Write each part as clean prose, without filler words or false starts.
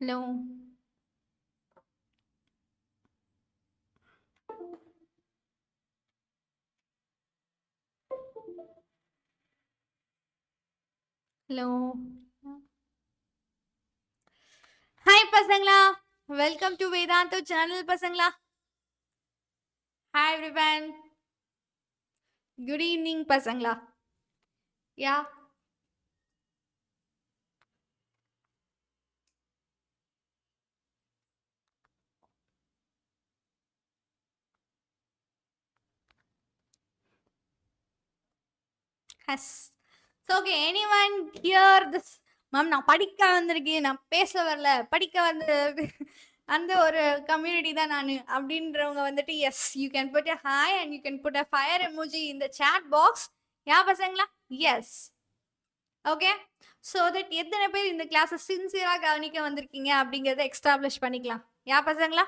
Hello. Hello. Hi பசங்களா. Welcome to Vedantu channel பசங்களா. Hi everyone. Good evening பசங்களா. Yeah. Yes. So okay, anyone hear this? Ma'am நான் படிக்க வந்திருக்கேன், நான் பேச வரல, படிக்க வந்து அந்த ஒரு கம்யூனிட்டி தான் நான் அப்படின்றவங்க வந்துட்டு yes you can put a hi and you can put a fire emoji in the chat box. யா பசங்களா? எஸ். ஓகே, ஸோ தட் எத்தனை பேர் இந்த கிளாஸை சின்சியராக கவனிக்க வந்திருக்கீங்க அப்படிங்கிறத எக்ஸ்டாப்ளிஷ் பண்ணிக்கலாம். யா பசங்களா?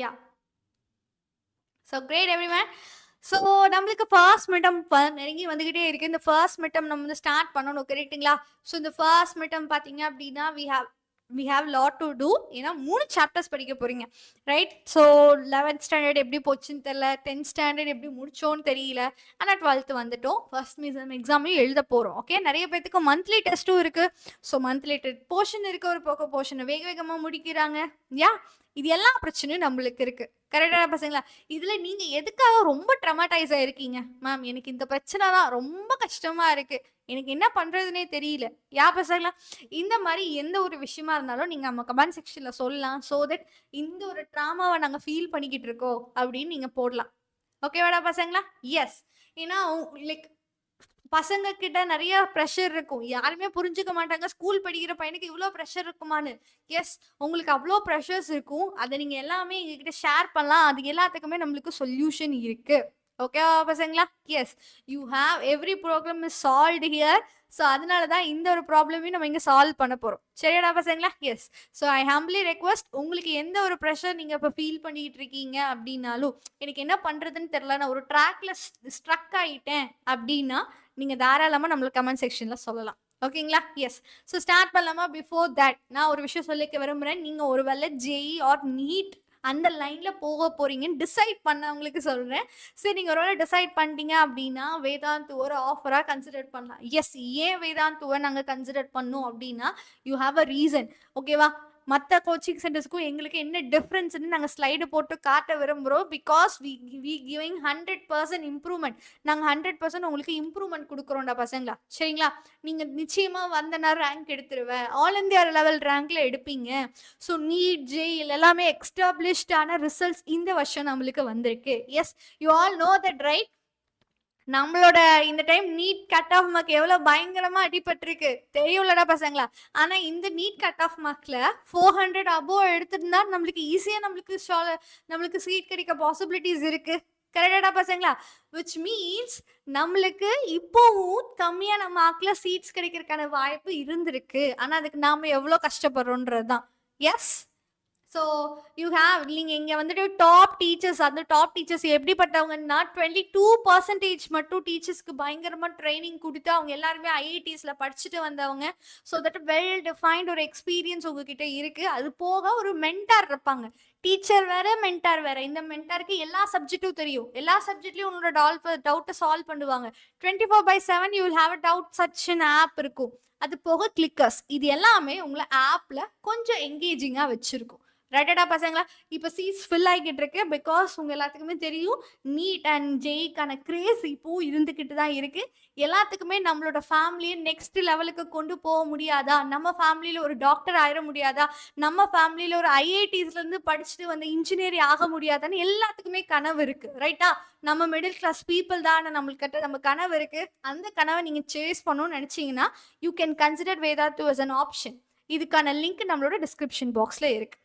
Yeah. So great everyone. So நம்மளுக்கு ஃபர்ஸ்ட் மிட்டம் நெருங்கி வந்துக்கிட்டே இருக்குது. இந்த ஃபர்ஸ்ட் மிட்டம் நம்ம வந்து ஸ்டார்ட் பண்ணணும், கரெக்டுங்களா? ஸோ இந்த ஃபர்ஸ்ட் மிட்டம் பார்த்தீங்க அப்படின்னா we have lot to do. ஏன்னா 3 சாப்டர்ஸ் படிக்க போறீங்க, ரைட்? ஸோ 11th ஸ்டாண்டர்ட் எப்படி போச்சுன்னு தெரியல, 10th ஸ்டாண்டர்ட் எப்படி முடிச்சோன்னு தெரியல, ஆனால் 12th வந்துட்டோம். ஃபர்ஸ்ட் மிட்டம் எக்ஸாமையும் எழுத போகிறோம். ஓகே, நிறைய பேருக்கு மந்த்லி டெஸ்ட்டும் இருக்குது. ஸோ மந்த்லி போர்ஷன் இருக்க ஒரு பக்கம் போர்ஷனை வேக வேகமாக முடிக்கிறாங்க. யா, இது எல்லா பிரச்சனையும் நம்மளுக்கு இருக்கு, கரெக்டாக பசங்களா? இதுல நீங்க எதுக்காக ரொம்ப ட்ரமாட்டைஸ் ஆயிருக்கீங்க? மேம் எனக்கு இந்த பிரச்சனை தான் ரொம்ப கஷ்டமா இருக்கு, எனக்கு என்ன பண்றதுனே தெரியல. யா பசங்களா? இந்த மாதிரி எந்த ஒரு விஷயமா இருந்தாலும் நீங்க நம்ம கமெண்ட் செக்ஷன்ல சொல்லலாம். ஸோ தட் இந்த ஒரு ட்ராமாவை நாங்க ஃபீல் பண்ணிக்கிட்டு இருக்கோம் அப்படின்னு நீங்க போடலாம். ஓகேவாடா பசங்களா? எஸ். ஏன்னா லைக் பசங்க கிட்ட நிறைய ப்ரெஷர் இருக்கும், யாருமே புரிஞ்சுக்க மாட்டாங்க ஸ்கூல் படிக்கிற பையனுக்கு இவ்வளோ ப்ரெஷர் இருக்குமான்னு. எஸ், உங்களுக்கு அவ்வளோ ப்ரெஷர்ஸ் இருக்கும், அதை நீங்க எல்லாமே எங்ககிட்ட ஷேர் பண்ணலாம். அது எல்லாத்துக்குமே நம்மளுக்கு சொல்யூஷன் இருக்கு. ஓகேவா பசங்களா? Yes, you have every problem is solved here. So அதனால தான் இந்த ஒரு ப்ராப்ளமையும் நம்ம இங்கே சால்வ் பண்ண போகிறோம். சரியாடா பசங்களா? Yes. So I humbly request, உங்களுக்கு எந்த ஒரு ப்ரெஷர் நீங்கள் இப்போ ஃபீல் பண்ணிக்கிட்டு இருக்கீங்க அப்படின்னாலும், எனக்கு என்ன பண்ணுறதுன்னு தெரில, நான் ஒரு ட்ராக்ல ஸ்ட்ரக் ஆகிட்டேன் அப்படின்னா நீங்கள் தாராளமாக நம்மளுக்கு கமெண்ட் செக்ஷனில் சொல்லலாம். ஓகேங்களா? எஸ். ஸோ ஸ்டார்ட் பண்ணலாமா? பிஃபோர் தட் நான் ஒரு விஷயம் சொல்லிக்க விரும்புகிறேன். நீங்கள் ஒரு வேளை ஜேஇ ஆர் நீட் அந்த லைனில் போக போகிறீங்கன்னு டிசைட் பண்ணவங்களுக்கு சொல்கிறேன். சரி, நீங்கள் ஒரு வேளை டிசைட் பண்ணிட்டீங்க அப்படின்னா வேதாந்து ஒரு ஆஃபராக கன்சிடர் பண்ணலாம். எஸ், ஏன் வேதாந்துவை நாங்கள் கன்சிடர் பண்ணோம் அப்படின்னா யூ ஹாவ் அ ரீசன். ஓகேவா? மற்ற கோச்சிங் சென்டர்ஸ்க்கும் எங்களுக்கு என்ன டிஃப்ரென்ஸ்ன்னு நாங்கள் ஸ்லைடு போட்டு காட்ட விரும்புகிறோம். Because we giving 100% improvement. நாங்கள் 100% உங்களுக்கு இம்ப்ரூவ்மெண்ட் கொடுக்குறோம்டா பசங்களா, சரிங்களா? நீங்கள் நிச்சயமாக வந்தனா ரேங்க் எடுத்துருவேன், ஆல் இந்தியா லெவல் ரேங்க்ல எடுப்பீங்க. ஸோ நீட் ஜேஇல் எல்லாமே எக்ஸ்டாப்ளிஷ்டான ரிசல்ட்ஸ் இந்த வருஷம் நம்மளுக்கு வந்திருக்கு. Yes, you all know that, right? நம்மளோட இந்த time NEET cut off mark எவ்வளவு பயங்கரமா அடிபட்டிருக்கு தெரியும்லடா பசங்களா? ஆனா இந்த நீட் கட் ஆஃப் மார்க்ல 400 அபோவ் எடுத்திருந்தா நம்மளுக்கு ஈஸியா நம்மளுக்கு சீட் கிடைக்க பாசிபிலிட்டிஸ் இருக்கு, கரெக்டாடா பசங்களா? விச் மீன்ஸ் நம்மளுக்கு இப்போவும் கம்மியான மார்க்ல சீட்ஸ் கிடைக்கிறதுக்கான வாய்ப்பு இருந்திருக்கு. ஆனா அதுக்கு நாம எவ்வளவு கஷ்டப்படுறோன்றது தான். எஸ். ஸோ யூ ஹாவ், நீங்கள் இங்கே வந்துட்டு டாப் டீச்சர்ஸ், அந்த டாப் டீச்சர்ஸ் எப்படிப்பட்டவங்கன்னா 22% மட்டும் டீச்சர்ஸ்க்கு பயங்கரமாக ட்ரைனிங் கொடுத்து அவங்க எல்லாருமே ஐஐடிஸில் படிச்சுட்டு வந்தவங்க. ஸோ தட் வெல் டிஃபைன்ட் ஒரு எக்ஸ்பீரியன்ஸ் உங்ககிட்ட இருக்குது. அது போக ஒரு மென்டார் இருப்பாங்க. டீச்சர் வேற, மென்டார் வேற. இந்த மென்டாருக்கு எல்லா சப்ஜெக்டும் தெரியும், எல்லா சப்ஜெக்ட்லையும் உங்களோட டவுட்டை சால்வ் பண்ணுவாங்க. 24/7 you will have a doubt session app இருக்கும். அது போக கிளிக்கர்ஸ், இது எல்லாமே உங்களை ஆப்பில் கொஞ்சம் என்கேஜிங்காக வச்சுருக்கும். ரைட்டடா பசங்களா? இப்போ சீட்ஸ் ஃபில் ஆகிக்கிட்டு இருக்கு. பிகாஸ் உங்கள் எல்லாத்துக்குமே தெரியும் நீட் அண்ட் ஜேஇக்கான கிரேஸ் இப்போ இருந்துக்கிட்டு தான் இருக்கு. எல்லாத்துக்குமே நம்மளோட ஃபேமிலியை நெக்ஸ்ட் லெவலுக்கு கொண்டு போக முடியாதா? நம்ம ஃபேமிலியில் ஒரு டாக்டர் ஆயிட முடியாதா? நம்ம ஃபேமிலியில் ஒரு ஐஐடிஸ்லேருந்து படிச்சுட்டு வந்து இன்ஜினியரிங் ஆக முடியாதான்னு எல்லாத்துக்குமே கனவு இருக்கு, ரைட்டா? நம்ம மிடில் கிளாஸ் பீப்புள் தான், நம்மளுக்கிட்ட நம்ம கனவு இருக்கு. அந்த கனவை நீங்கள் சேஸ் பண்ணணும்னு நினச்சிங்கன்னா you can consider Vedantu as an option. இதுக்கான லிங்க் நம்மளோட டிஸ்கிரிப்ஷன் பாக்ஸில் இருக்கு.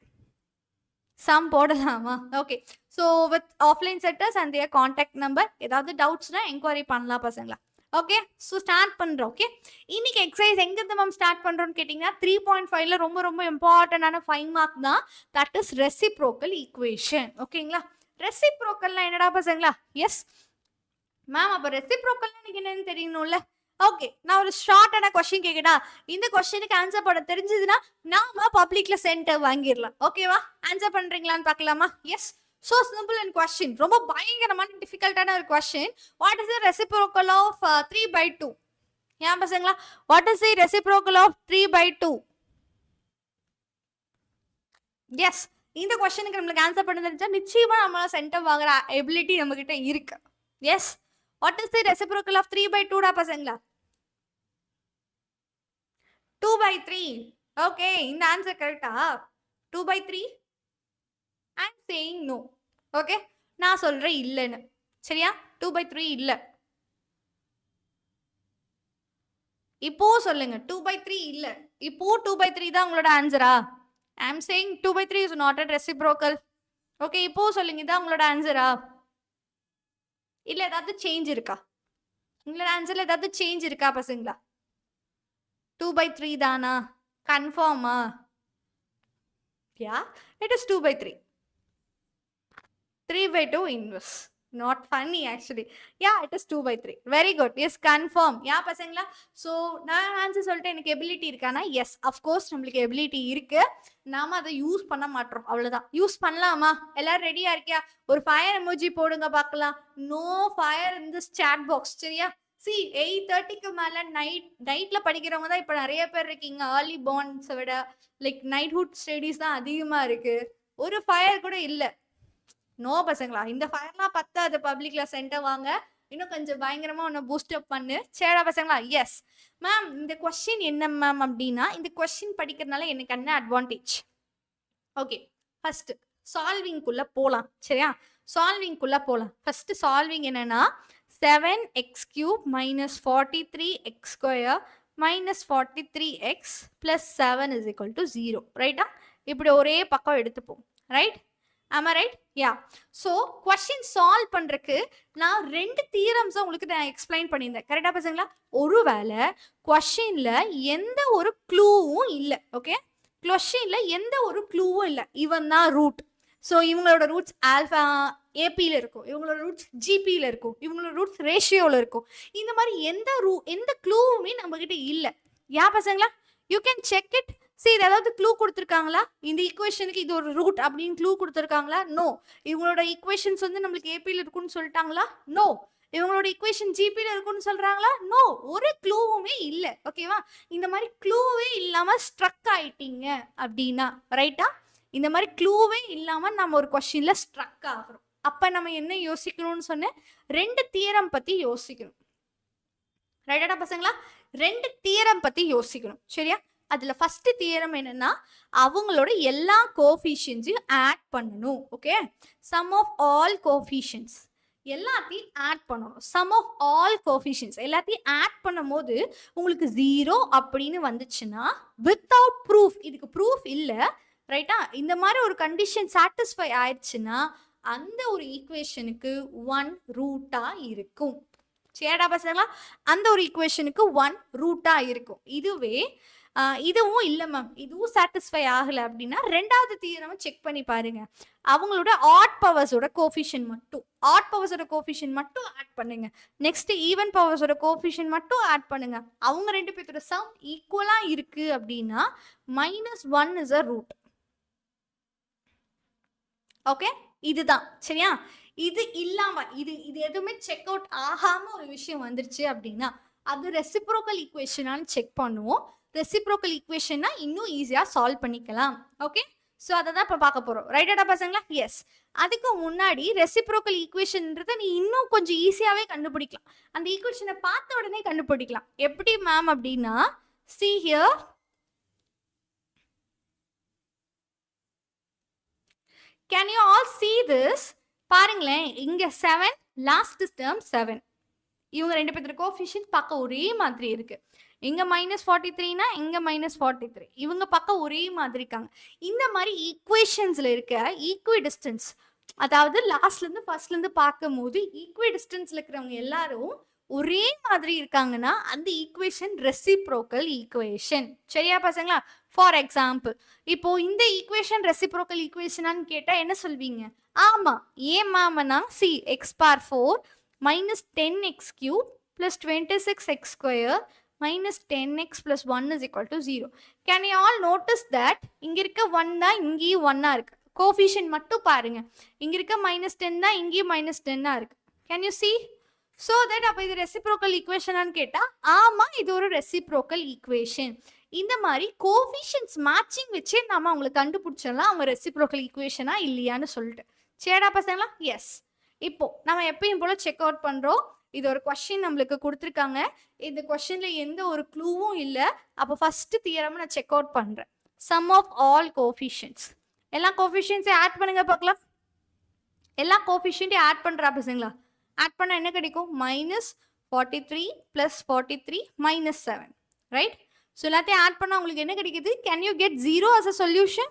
சம் போடலாமா? Okay. So with offline setters and their contact number, ஏதாவது டவுட்ஸ்னா என்கொயரி பண்ணலாம் பசங்களா. ஓகே, ஸோ ஸ்டார்ட் பண்ணுறோம். ஓகே, இன்னைக்கு எக்ஸசைஸ் எங்கேருந்து மேம் ஸ்டார்ட் பண்ணுறோன்னு கேட்டிங்கன்னா 3.5ல ரொம்ப ரொம்ப இம்பார்ட்டண்டான 5 மார்க் தான். That is reciprocal equation. ஓகேங்களா? ரெசிப்ரோக்கல்னா என்னடா பசங்களா? எஸ் மேம், அப்போ ரெசிப்ரோக்கல்னா எனக்கு என்னன்னு தெரியணும்ல. ஓகே, நான் ஒரு ஷார்ட்டான கொஸ்டின் கேட்கட்டா? இந்த கொஸ்டினுக்கு ஆன்சர் பண்ண தெரிஞ்சதுன்னா நாம பப்ளிக்ல சென்டர் வாங்கிடலாம். ஓகேவா? ஆன்சர் பண்றீங்களான்னு பார்க்கலாமா? Yes. So simple and question. ரொம்ப பயங்கரமான டிஃபிகல்ட்டான ஒரு question. What is the reciprocal of 3/2? ஏன் பசங்களா, what is the reciprocal of 3/2? Yes, இந்த கொஸ்டினுக்கு நம்மளுக்கு ஆன்சர் பண்ண தெரிஞ்சா நிச்சயமா நம்மளால சென்டர் வாங்குற எபிலிட்டி நம்ம கிட்ட இருக்கு. Yes, what is the reciprocal of 3/2 பசங்களா? 2/3. ஓகே, இந்த ஆன்சர் கரெக்டா? 2/3? I am saying no. Okay, நான் சொல்றேன் இல்லைன்னு. சரியா? 2/3 இல்ல. இப்போ சொல்லுங்க, 2/3 இல்ல. இப்போ 2/3 தான் உங்களோட ஆன்சரா? I am saying 2/3 is not a reciprocal. Okay, இப்போ சொல்லுங்க, இதான் உங்களோட ஆன்சரா? இல்ல ஏதாவது சேஞ்ச் இருக்கா? உங்களோட ஆன்சர்ல ஏதாவது சேஞ்ச் இருக்கா பசங்களா? 2/3 தானா? கன்ஃபார்மா? யா, it is 2/3. 3/2 inverse. Not funny actually. Yeah, it is 2/3. Very good. Yes, confirm. Yeah, பசங்களா? So, நான் ஆன்சர் சொல்லிட்டு எனக்கு எபிலிட்டி இருக்கானா? எஸ், அஃப்கோர்ஸ் நம்மளுக்கு எபிலிட்டி இருக்கு. நாம அதை யூஸ் பண்ண மாட்டோம், அவ்வளவுதான். யூஸ் பண்ணலாமா? எல்லாரும் ரெடியா இருக்கியா? ஒரு ஃபயர் எமோஜி போடுங்க பார்க்கலாம். No fire in this chat box. சரியா? சி 8:30க்கு மேல நைட்ல படிக்கிறவங்க தான் இப்ப நிறைய பேர் இருக்கீங்க. ஏர்லி பார்ன்ஸ் விட லைக் நைட்ஹுட் ஸ்டடீஸ் தான் அதிகமா இருக்கு. ஒரு ஃபயர் கூட இல்ல. நோ பசங்களா, இந்த ஃபயர்லாம் பத்தாது. பப்ளிக்ல சென்டர் வாங்க, இன்னும் கொஞ்சம் பயங்கரமா ஒன்று பூஸ்ட் அப் பண்ணு. சரிடா பசங்களா? Yes ma'am. இந்த கொஸ்டின் என்ன மேம் அப்படின்னா, இந்த கொஸ்டின் படிக்கிறதுனால எனக்கு என்ன அட்வான்டேஜ்? ஓகே, ஃபர்ஸ்ட் சால்விங்குள்ள போகலாம். சரியா? சால்விங்குள்ள போகலாம். ஃபர்ஸ்ட் சால்விங் என்னன்னா 7x³ - 43x² - 43x + 7 = 0. ரைட்டா? இப்படி ஒரே பக்கம் எடுத்துப்போம். Right? am I right? yeah. so question solve பண்றதுக்கு நான் ரெண்டு தியரம்ஸ் உங்களுக்கு நான் எக்ஸ்பிளைன் பண்ணியிருந்தேன். கரெக்டா பசங்களா? ஒருவேளை கொஸ்டின்ல எந்த ஒரு க்ளூவும் இல்ல. ஓகே, கொஸ்டின்ல எந்த ஒரு க்ளூவும் இல்ல. இவன் தான் ரூட். ஸோ இவங்களோட ரூட்ஸ் ஆல்ஃபா ஏபியில் இருக்கும், இவங்களோட ரூட்ஸ் ஜிபியில் இருக்கும், இவங்களோட ரூட்ஸ் ரேஷியோவில் இருக்கும். இந்த மாதிரி எந்த க்ளூவுமே நம்ம கிட்ட இல்லை. யா பசங்களா? You can check it. சரி, இது ஏதாவது க்ளூ கொடுத்துருக்காங்களா? இந்த ஈக்குவேஷனுக்கு இது ஒரு ரூட் அப்படின்னு க்ளூ கொடுத்துருக்காங்களா? நோ. இவங்களோட ஈக்குவேஷன்ஸ் வந்து நம்மளுக்கு ஏபியில் இருக்குன்னு சொல்லிட்டாங்களா? நோ. இவங்களோட ஈக்குவேஷன் ஜிபியில் இருக்குன்னு சொல்றாங்களா? நோ. ஒரு க்ளூவுமே இல்லை. ஓகேவா? இந்த மாதிரி க்ளூவே இல்லாம ஸ்ட்ரக் ஆயிட்டீங்க அப்படின்னா, ரைட்டா? இந்த மாதிரி க்ளூவே இல்லாம நம்ம ஒரு கொஸ்டின்ல ஸ்ட்ரக் ஆகிறோம். அப்ப நம்ம என்ன யோசிக்கணும்னு சொன்ன, ரெண்டு தியரம் பத்தி யோசிக்கணும். ரைட்டா பசங்களா? ரெண்டு தியரம் பத்தி யோசிக்கணும். சரியா? அதுல ஃபர்ஸ்ட் தியரம் என்னன்னா, அவங்களோட எல்லா கோஎஃபிஷியன்ட்ஸையும் ஆட் பண்ணணும். Okay, sum of all coefficients எல்லாத்தையும் ஆட் பண்ணணும். சம் ஆஃப் ஆல் கோஎஃபிஷியன்ட்ஸ் எல்லாத்தையும் ஆட் பண்ணும்போது உங்களுக்கு 0 அப்படின்னு வந்துச்சுன்னா, வித்தவுட் ப்ரூஃப், இதுக்கு ப்ரூஃப் இல்லை. ரைட்டா? இந்த மாதிரி ஒரு கண்டிஷன் சாட்டிஸ்ஃபை ஆயிடுச்சுன்னா அந்த ஒரு ஈக்குவேஷனுக்கு 1 ரூட்டா இருக்கும். சரிடா பசங்களா? அந்த ஒரு ஈக்குவேஷனுக்கு 1 ரூட்டா இருக்கும். இதுவும் இல்லை மேம், இதுவும் சாட்டிஸ்ஃபை ஆகலை அப்படின்னா ரெண்டாவது தியரம் செக் பண்ணி பாருங்க. அவங்களோட ஆட் பவர்ஸோட கோஎஃபிஷியன்ட் மட்டும் ஆட் பண்ணுங்க. நெக்ஸ்ட் ஈவன் பவர்ஸோட கோஎஃபிஷியன்ட் மட்டும் ஆட் பண்ணுங்க. அவங்க ரெண்டு பேர்த்தோட சம் ஈக்குவலா இருக்கு அப்படின்னா -1 இஸ் அ ரூட். ஓகே, இதுதான். சரியா? இது இல்லாம இது எதுவுமே செக் அவுட் ஆகாம ஒரு விஷயம் வந்துருச்சு அப்படின்னா அது ரெசிப்ரோக்கல் ஈக்குவேஷனான்னு செக் பண்ணுவோம். ரெசிப்ரோக்கல் ஈக்குவேஷன்னா இன்னும் ஈஸியா சால்வ் பண்ணிக்கலாம். ஓகே, ஸோ அதை தான் இப்போ பார்க்க போறோம். ரைட்டா பசங்களா? எஸ். அதுக்கு முன்னாடி ரெசிப்ரோக்கல் ஈக்குவேஷன்ன்றதை நீ இன்னும் கொஞ்சம் ஈஸியாவே கண்டுபிடிக்கலாம். அந்த ஈக்குவேஷனை பார்த்த உடனே கண்டுபிடிக்கலாம். எப்படி மேம் அப்படின்னா, see here, can you all see this? பாருங்களேன், இங்க 7, லாஸ்ட் டேர்ம் 7. இவங்க ரெண்டு பேர்த்தோட கோஎஃபிஷியன்ட் பார்க்க ஒரே மாதிரி இருக்கு. இங்க -43னா இங்க -43. இவங்க பார்க்க ஒரே மாதிரி இருக்காங்க. இந்த மாதிரி ஈக்குவேஷன்ஸ்ல இருக்க ஈக்வி டிஸ்டன்ஸ், அதாவது லாஸ்ட்ல இருந்து ஃபர்ஸ்ட்ல இருந்து பார்க்கும்போது ஈக்வி டிஸ்டன்ஸ்ல இருக்கிறவங்க எல்லாரும் ஒரே மாதிரி இருக்காங்கன்னா அந்த ஈக்குவேஷன் ரெசிப்ரோக்கல் ஈக்குவேஷன். சரியா பசங்களா? ஃபார் எக்ஸாம்பிள், இப்போ இந்த ஈக்குவேஷன் ரெசிப்ரோக்கல் ஈக்குவேஷனான்னு கேட்டா என்ன சொல்வீங்க? ஆமா, ஏன் மேம்னா, C x⁴ - 10x³ plus 26x square minus 10x plus 1 is equal to 0. Can you all notice that இங்க இருக்க 1 தான் இங்கேயும் 1 இருக்கு. கோஃபிஷியன்ட் மட்டும் பாருங்க. இங்க இருக்க -10 தான் இங்கேயும் -10 இருக்கு. Can you see? So that அப்ப இது reciprocal equation ஆன்னு கேட்டா ஆமா இது ஒரு reciprocal equation. இந்த மாதிரி கோஃபிஷியன்ட்ஸ் மேட்சிங் வச்சு நாம உங்களுக்கு கண்டுபிடிச்சிடலாம் அவங்க reciprocal equation இல்லையான்னு சொல்லிட்டு. சரிடா பசங்களா? எஸ். இப்போ நம்ம எப்பயும் போல செக் அவுட் பண்றோம். இது ஒரு क्वेश्चन நம்மளுக்கு கொடுத்திருக்காங்க. இந்த क्वेश्चनல எந்த ஒரு க்ளூவும் இல்ல. அப்ப ஃபர்ஸ்ட் தியரம் நான் செக் அவுட் பண்றேன். sum of all coefficients. எல்லா கோஎஃபிஷியன்ட்ஸை ஆட் பண்ணுங்க பார்க்கலாம். எல்லா கோஎஃபிஷியன்ட்டையும் ஆட் பண்றா பசங்களா? ஆட் பண்ணா என்ன கிடைக்கும்? -43 + 43 -7. ரைட்? ஸோ எல்லாத்தையும் ஆட் பண்ணா உங்களுக்கு என்ன கிடைக்குது? Can you get 0 as a solution?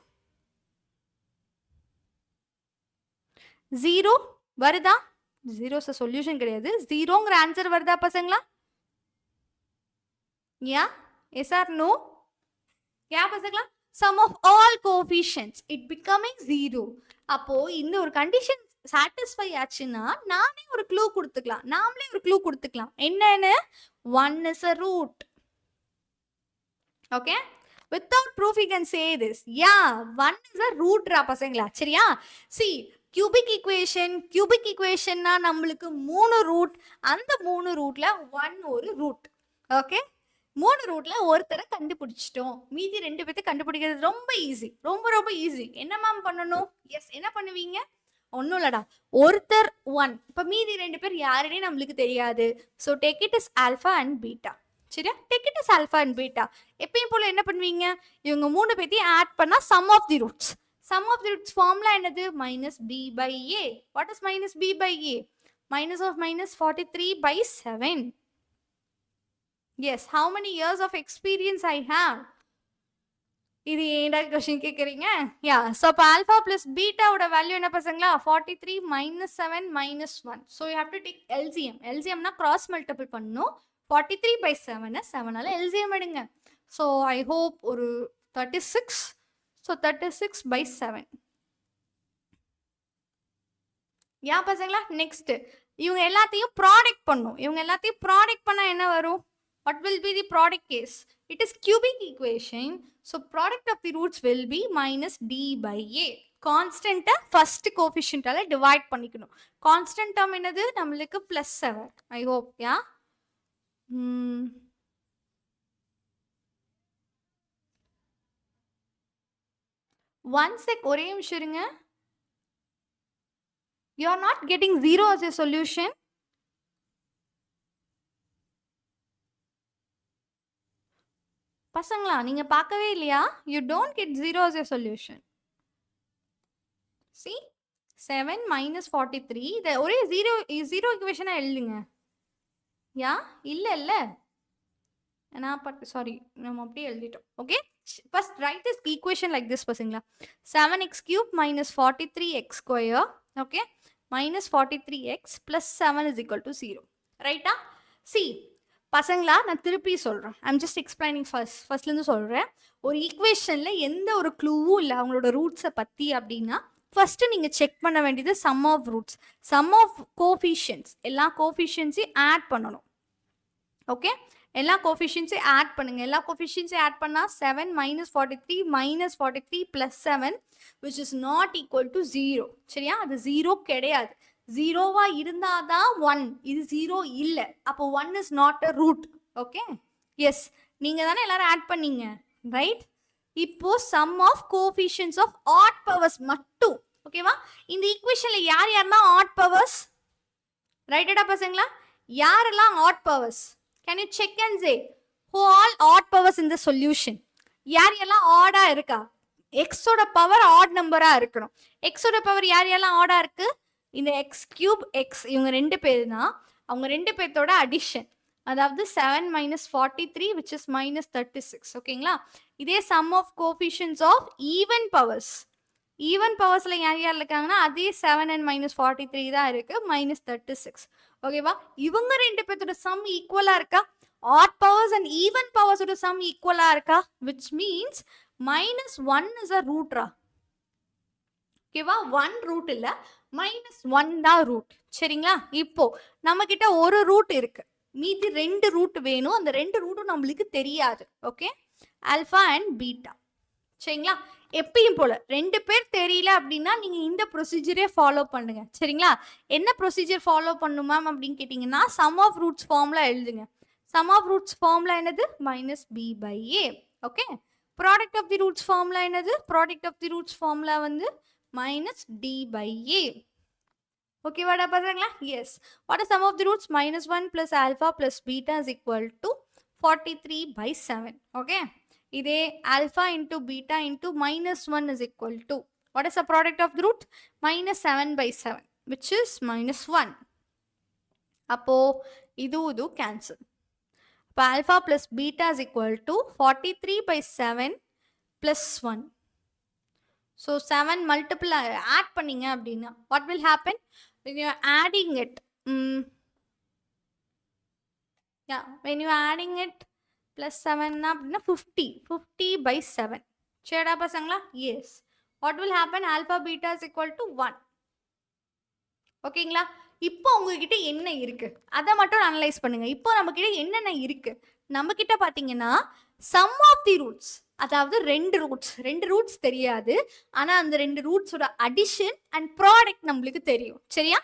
0 வருதா? 0 as a solution கிடையாது. 0ங்கிற ஆன்சர் வருதா பசங்களா? Yeah? Yes or no? Yeah பசங்களா? sum of all coefficients it becoming 0. அப்போ இந்த ஒரு கண்டிஷன் satisfy ஆச்சுன்னா நாமளே ஒரு க்ளூ கொடுத்துக்கலாம். என்னன்னு? 1 is a root. Okay? Without proof you can say this. Yeah, 1 is a root ரா பசங்களா. சரியா? See, cubic equation னா நம்மளுக்கு 3 ரூட். அந்த 3 ரூட்ல 1 ஒரு ரூட். ஓகே? 3 ரூட்ல ஒருத்தரை கண்டுபிடிச்சிட்டோம். மீதி 2 பேத்தை கண்டுபிடிக்கிறது ரொம்ப ஈஸி. ரொம்ப ஈஸி. என்ன மேம் பண்ணணும்? எஸ், என்ன பண்ணுவீங்க? ஒன்றும் இல்லடா, ஒருத்தர் 1. இப்போ மீதி 2 பேர் யாருன்னே நம்மளுக்கு தெரியாது. So take it is alpha and beta. சரியா? Take it is alpha and beta. எப்பயும் போல என்ன பண்ணுவீங்க? இவங்க 3 பேத்தையும் ஆட் பண்ணா sum of the roots. Sum of the roots formula என்னது? -b/a. What is -b/a? Minus of -43/7. Yes, how many years of experience I have? இது ஏண்டா क्वेश्चन கேக்குறீங்க? யா, சோ அப்ப ஆல்பா பிளஸ் பீட்டாவோட வேல்யூ என்ன பசங்களா? 43 -7 -1. So you have to take LCM. LCM னா cross multiple பண்ணனும். 43/7 7ஆல LCM எடுங்க. So I hope ஒரு 36. So 36/7. யா பசங்களா? நெக்ஸ்ட் இவங்க எல்லாத்தையும் ப்ராடக்ட் பண்ணும். இவங்க எல்லாத்தையும் ப்ராடக்ட் பண்ணா என்ன வரும்? What will be the product case? It is cubic equation. So product of the roots will be -d/a. Constant first coefficient ஆல divide பண்ணிக்கணும். Constant term என்னது? நம்மளுக்கு +7. I hope, yeah. 1 sec, ஒரே நிமிஷம் இருங்க. You are not getting 0 as a solution. பசங்களா, நீங்க பார்க்கவே இல்லையா? You don't get 0 as a solution. See? 7 - 43. இந்த ஒரே 0 equation எழுதுங்க. யா? இல்ல. நான் சாரி, நம்ம அப்படியே எழுதிட்டோம். Okay? First write this equation like this பசங்களா. 7x³ - 43x². Okay? -43x + 7 is equal to 0. ரைட்டா? See, பசங்களா, நான் திருப்பி சொல்றேன். ஐம் ஜஸ்ட் எக்ஸ்பிளைனிங் ஃபர்ஸ்ட்லேருந்து சொல்றேன். ஒரு ஈக்குவேஷன்ல எந்த ஒரு க்ளூவும் இல்லை அவங்களோட ரூட்ஸை பத்தி அப்படின்னா ஃபர்ஸ்ட் நீங்க செக் பண்ண வேண்டியது sum of roots, sum of coefficients. எல்லா கோஃபிஷியன்ட்ஸையும் ஆட் பண்ணணும். ஓகே? எல்லா கோஃபிஷியன்ட்ஸையும் ஆட் பண்ணுங்க. எல்லா கோஃபிஷியன்ட்ஸையும் ஆட் பண்ணா 7 - 43 - 43 + 7 which is not equal to 0. சரியா? அது 0 கிடையாது. 0வா இருந்தாதான் 1. இது 0 இல்ல. அப்போ 1 is not a root. Okay? Yes, நீங்க தானே எல்லாரும் ஆட் பண்ணீங்க. ரைட்? இப்போ sum of coefficients of odd powers மட்டும். ஓகேவா? இந்த ஈக்குவேஷன்ல யாரெல்லாம் ஆட் பவர்ஸ்? ரைட்டடா பசங்களா? யாரெல்லாம் odd powers? Can you check and say who all odd powers in the solution? யாரெல்லாம் ஆடா இருக்கா? x ஓட பவர் ஆட் நம்பரா இருக்கணும். x ஓட பவர் யாரெல்லாம் ஆடா இருக்கு? இந்த x³ x இவங்க 2 பேர் தான். அவங்க 2 பேர்த்தோட அடிஷன். அதாவது 7 - 43 which is -36. ஓகேங்களா? இதே sum of coefficients of even powers. Even பவர்ஸ்ல யார் இருக்காங்கன்னா அதே 7 and -43 தான் இருக்கு, -36. ஓகேவா? இவங்க 2 பேர்த்தோட சம் ஈக்குவலா இருக்கா? ஆட் பவர்ஸ் அண்ட் ஈவன் பவர்ஸோட சம் ஈக்குவலா இருக்கா? which means -1 is a root ரா. ஓகேவா? 1 ரூட் இல்ல, -1 தான் ரூட். சரிங்களா? இப்போ நம்ம கிட்ட ஒரு ரூட் இருக்கு. மீதி 2 ரூட் வேணும். அந்த 2 ரூட்டும் நம்மளுக்கு தெரியாது. Okay, alpha and beta. சரிங்களா? எப்பயும் போல 2 பேர் தெரியல அப்படின்னா நீங்க இந்த ப்ரொசீஜரே ஃபாலோ பண்ணுங்க. சரிங்களா? என்ன ப்ரொசீஜர் ஃபாலோ பண்ணும் மேம் அப்படின்னு கேட்டிங்கன்னா, சம் ஆஃப் ரூட்ஸ் ஃபார்முலா எழுதுங்க. சம் ஆஃப் ரூட்ஸ் ஃபார்முலா என்னது? -b/a. Okay, product of the roots formula என்னது? Product of the roots formula வந்து -d/a. ஓகேவாடா பசங்களா? Yes. What is sum of the roots? -1 plus alpha plus beta is equal to 43/7. Okay, இதே alpha into beta into -1 is equal to, what is the product of the root? -7/7, which is -1. அப்போ இது cancel. அப்போ alpha plus beta is equal to 43/7 plus 1. So 7 multiple add பண்ணீங்க அப்படின்னா what will happen when you are adding it? When you are adding it plus 7 அப்படின்னா 50/7. சரிடா பசங்களா? Yes. What will happen? Alpha beta is equal to 1. ஓகேங்களா? இப்போ உங்ககிட்ட என்ன இருக்கு அதை மட்டும் அனலைஸ் பண்ணுங்க. இப்போ நம்ம கிட்ட என்னென்ன இருக்கு? நம்ம கிட்ட பாத்தீங்கன்னா சம் ஆஃப் தி ரூட்ஸ், அதாவது 2 ரூட்ஸ் தெரியாது. ஆனா அந்த 2 ரூட்ஸோட அடிஷன் அண்ட் ப்ராடக்ட் நம்மளுக்கு தெரியும். சரியா?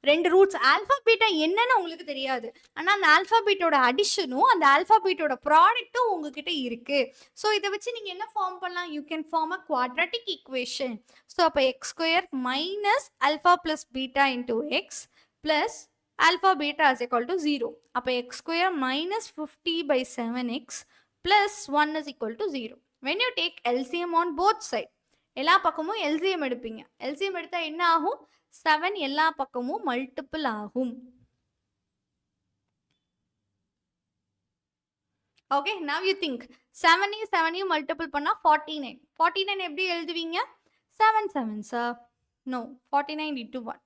2 ரூட்ஸ் ஆல்ஃபா பீட்டா என்னன்னு உங்களுக்கு தெரியாது. ஆனா அந்த ஆல்ஃபா பீட்டோட அடிஷனும் அந்த ஆல்ஃபா பீட்டோட ப்ராடக்ட்டும் உங்ககிட்ட இருக்கு. ஸோ இதை வச்சு நீங்க என்ன ஃபார்ம் பண்ணலாம்? You can form a quadratic equation. So அப்போ x² minus alpha plus beta into x plus alpha beta is equal to 0. அப்போ x² minus 50/7x plus 1 is equal to 0. When you take LCM on both sides, எல்லா பக்கமும் LCM எடுப்பீங்க. LCM எடுத்தா என்ன ஆகும்? 7 எல்லா பக்கமும் மல்டிபிள் ஆகும். Okay, now you think 7 multiple பண்ணா 49. 49 எப்படி எழுதுவீங்க? 7 7s no, 49 into 1.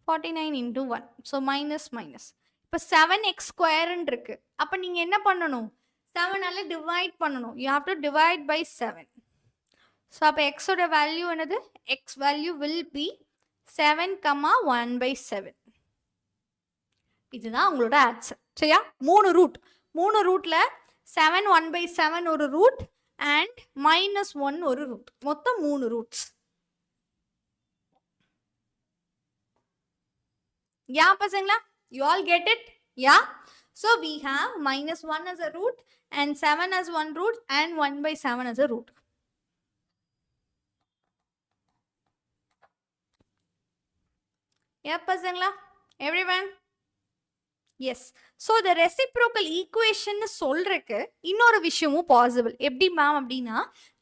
49 into 1. So minus. இப்போ 7x² இருக்கு. அப்ப நீங்க என்ன பண்ணணும்? 7ஆல டிவைட் பண்ணணும். You have to divide by 7. So அப்ப x ஓட வேல்யூ என்னது? x value will be 7,1/7. இதுதான் உங்களோட ஆன்சர். சரியா? 3 ரூட்ல 7 1/7 ஒரு ரூட் அண்ட் -1 ஒரு ரூட். மொத்தம் 3 ரூட்ஸ். Yeah பசங்களா? You all get it? Yeah? So we have -1 as a root and 7 as one root and 1/7 as a root. Yeah பசங்களா? Everyone? Yes. So the reciprocal equation சொல்றதுக்கு இன்னொரு விஷயமும் possible. எப்படி ma'am அப்படின்னா,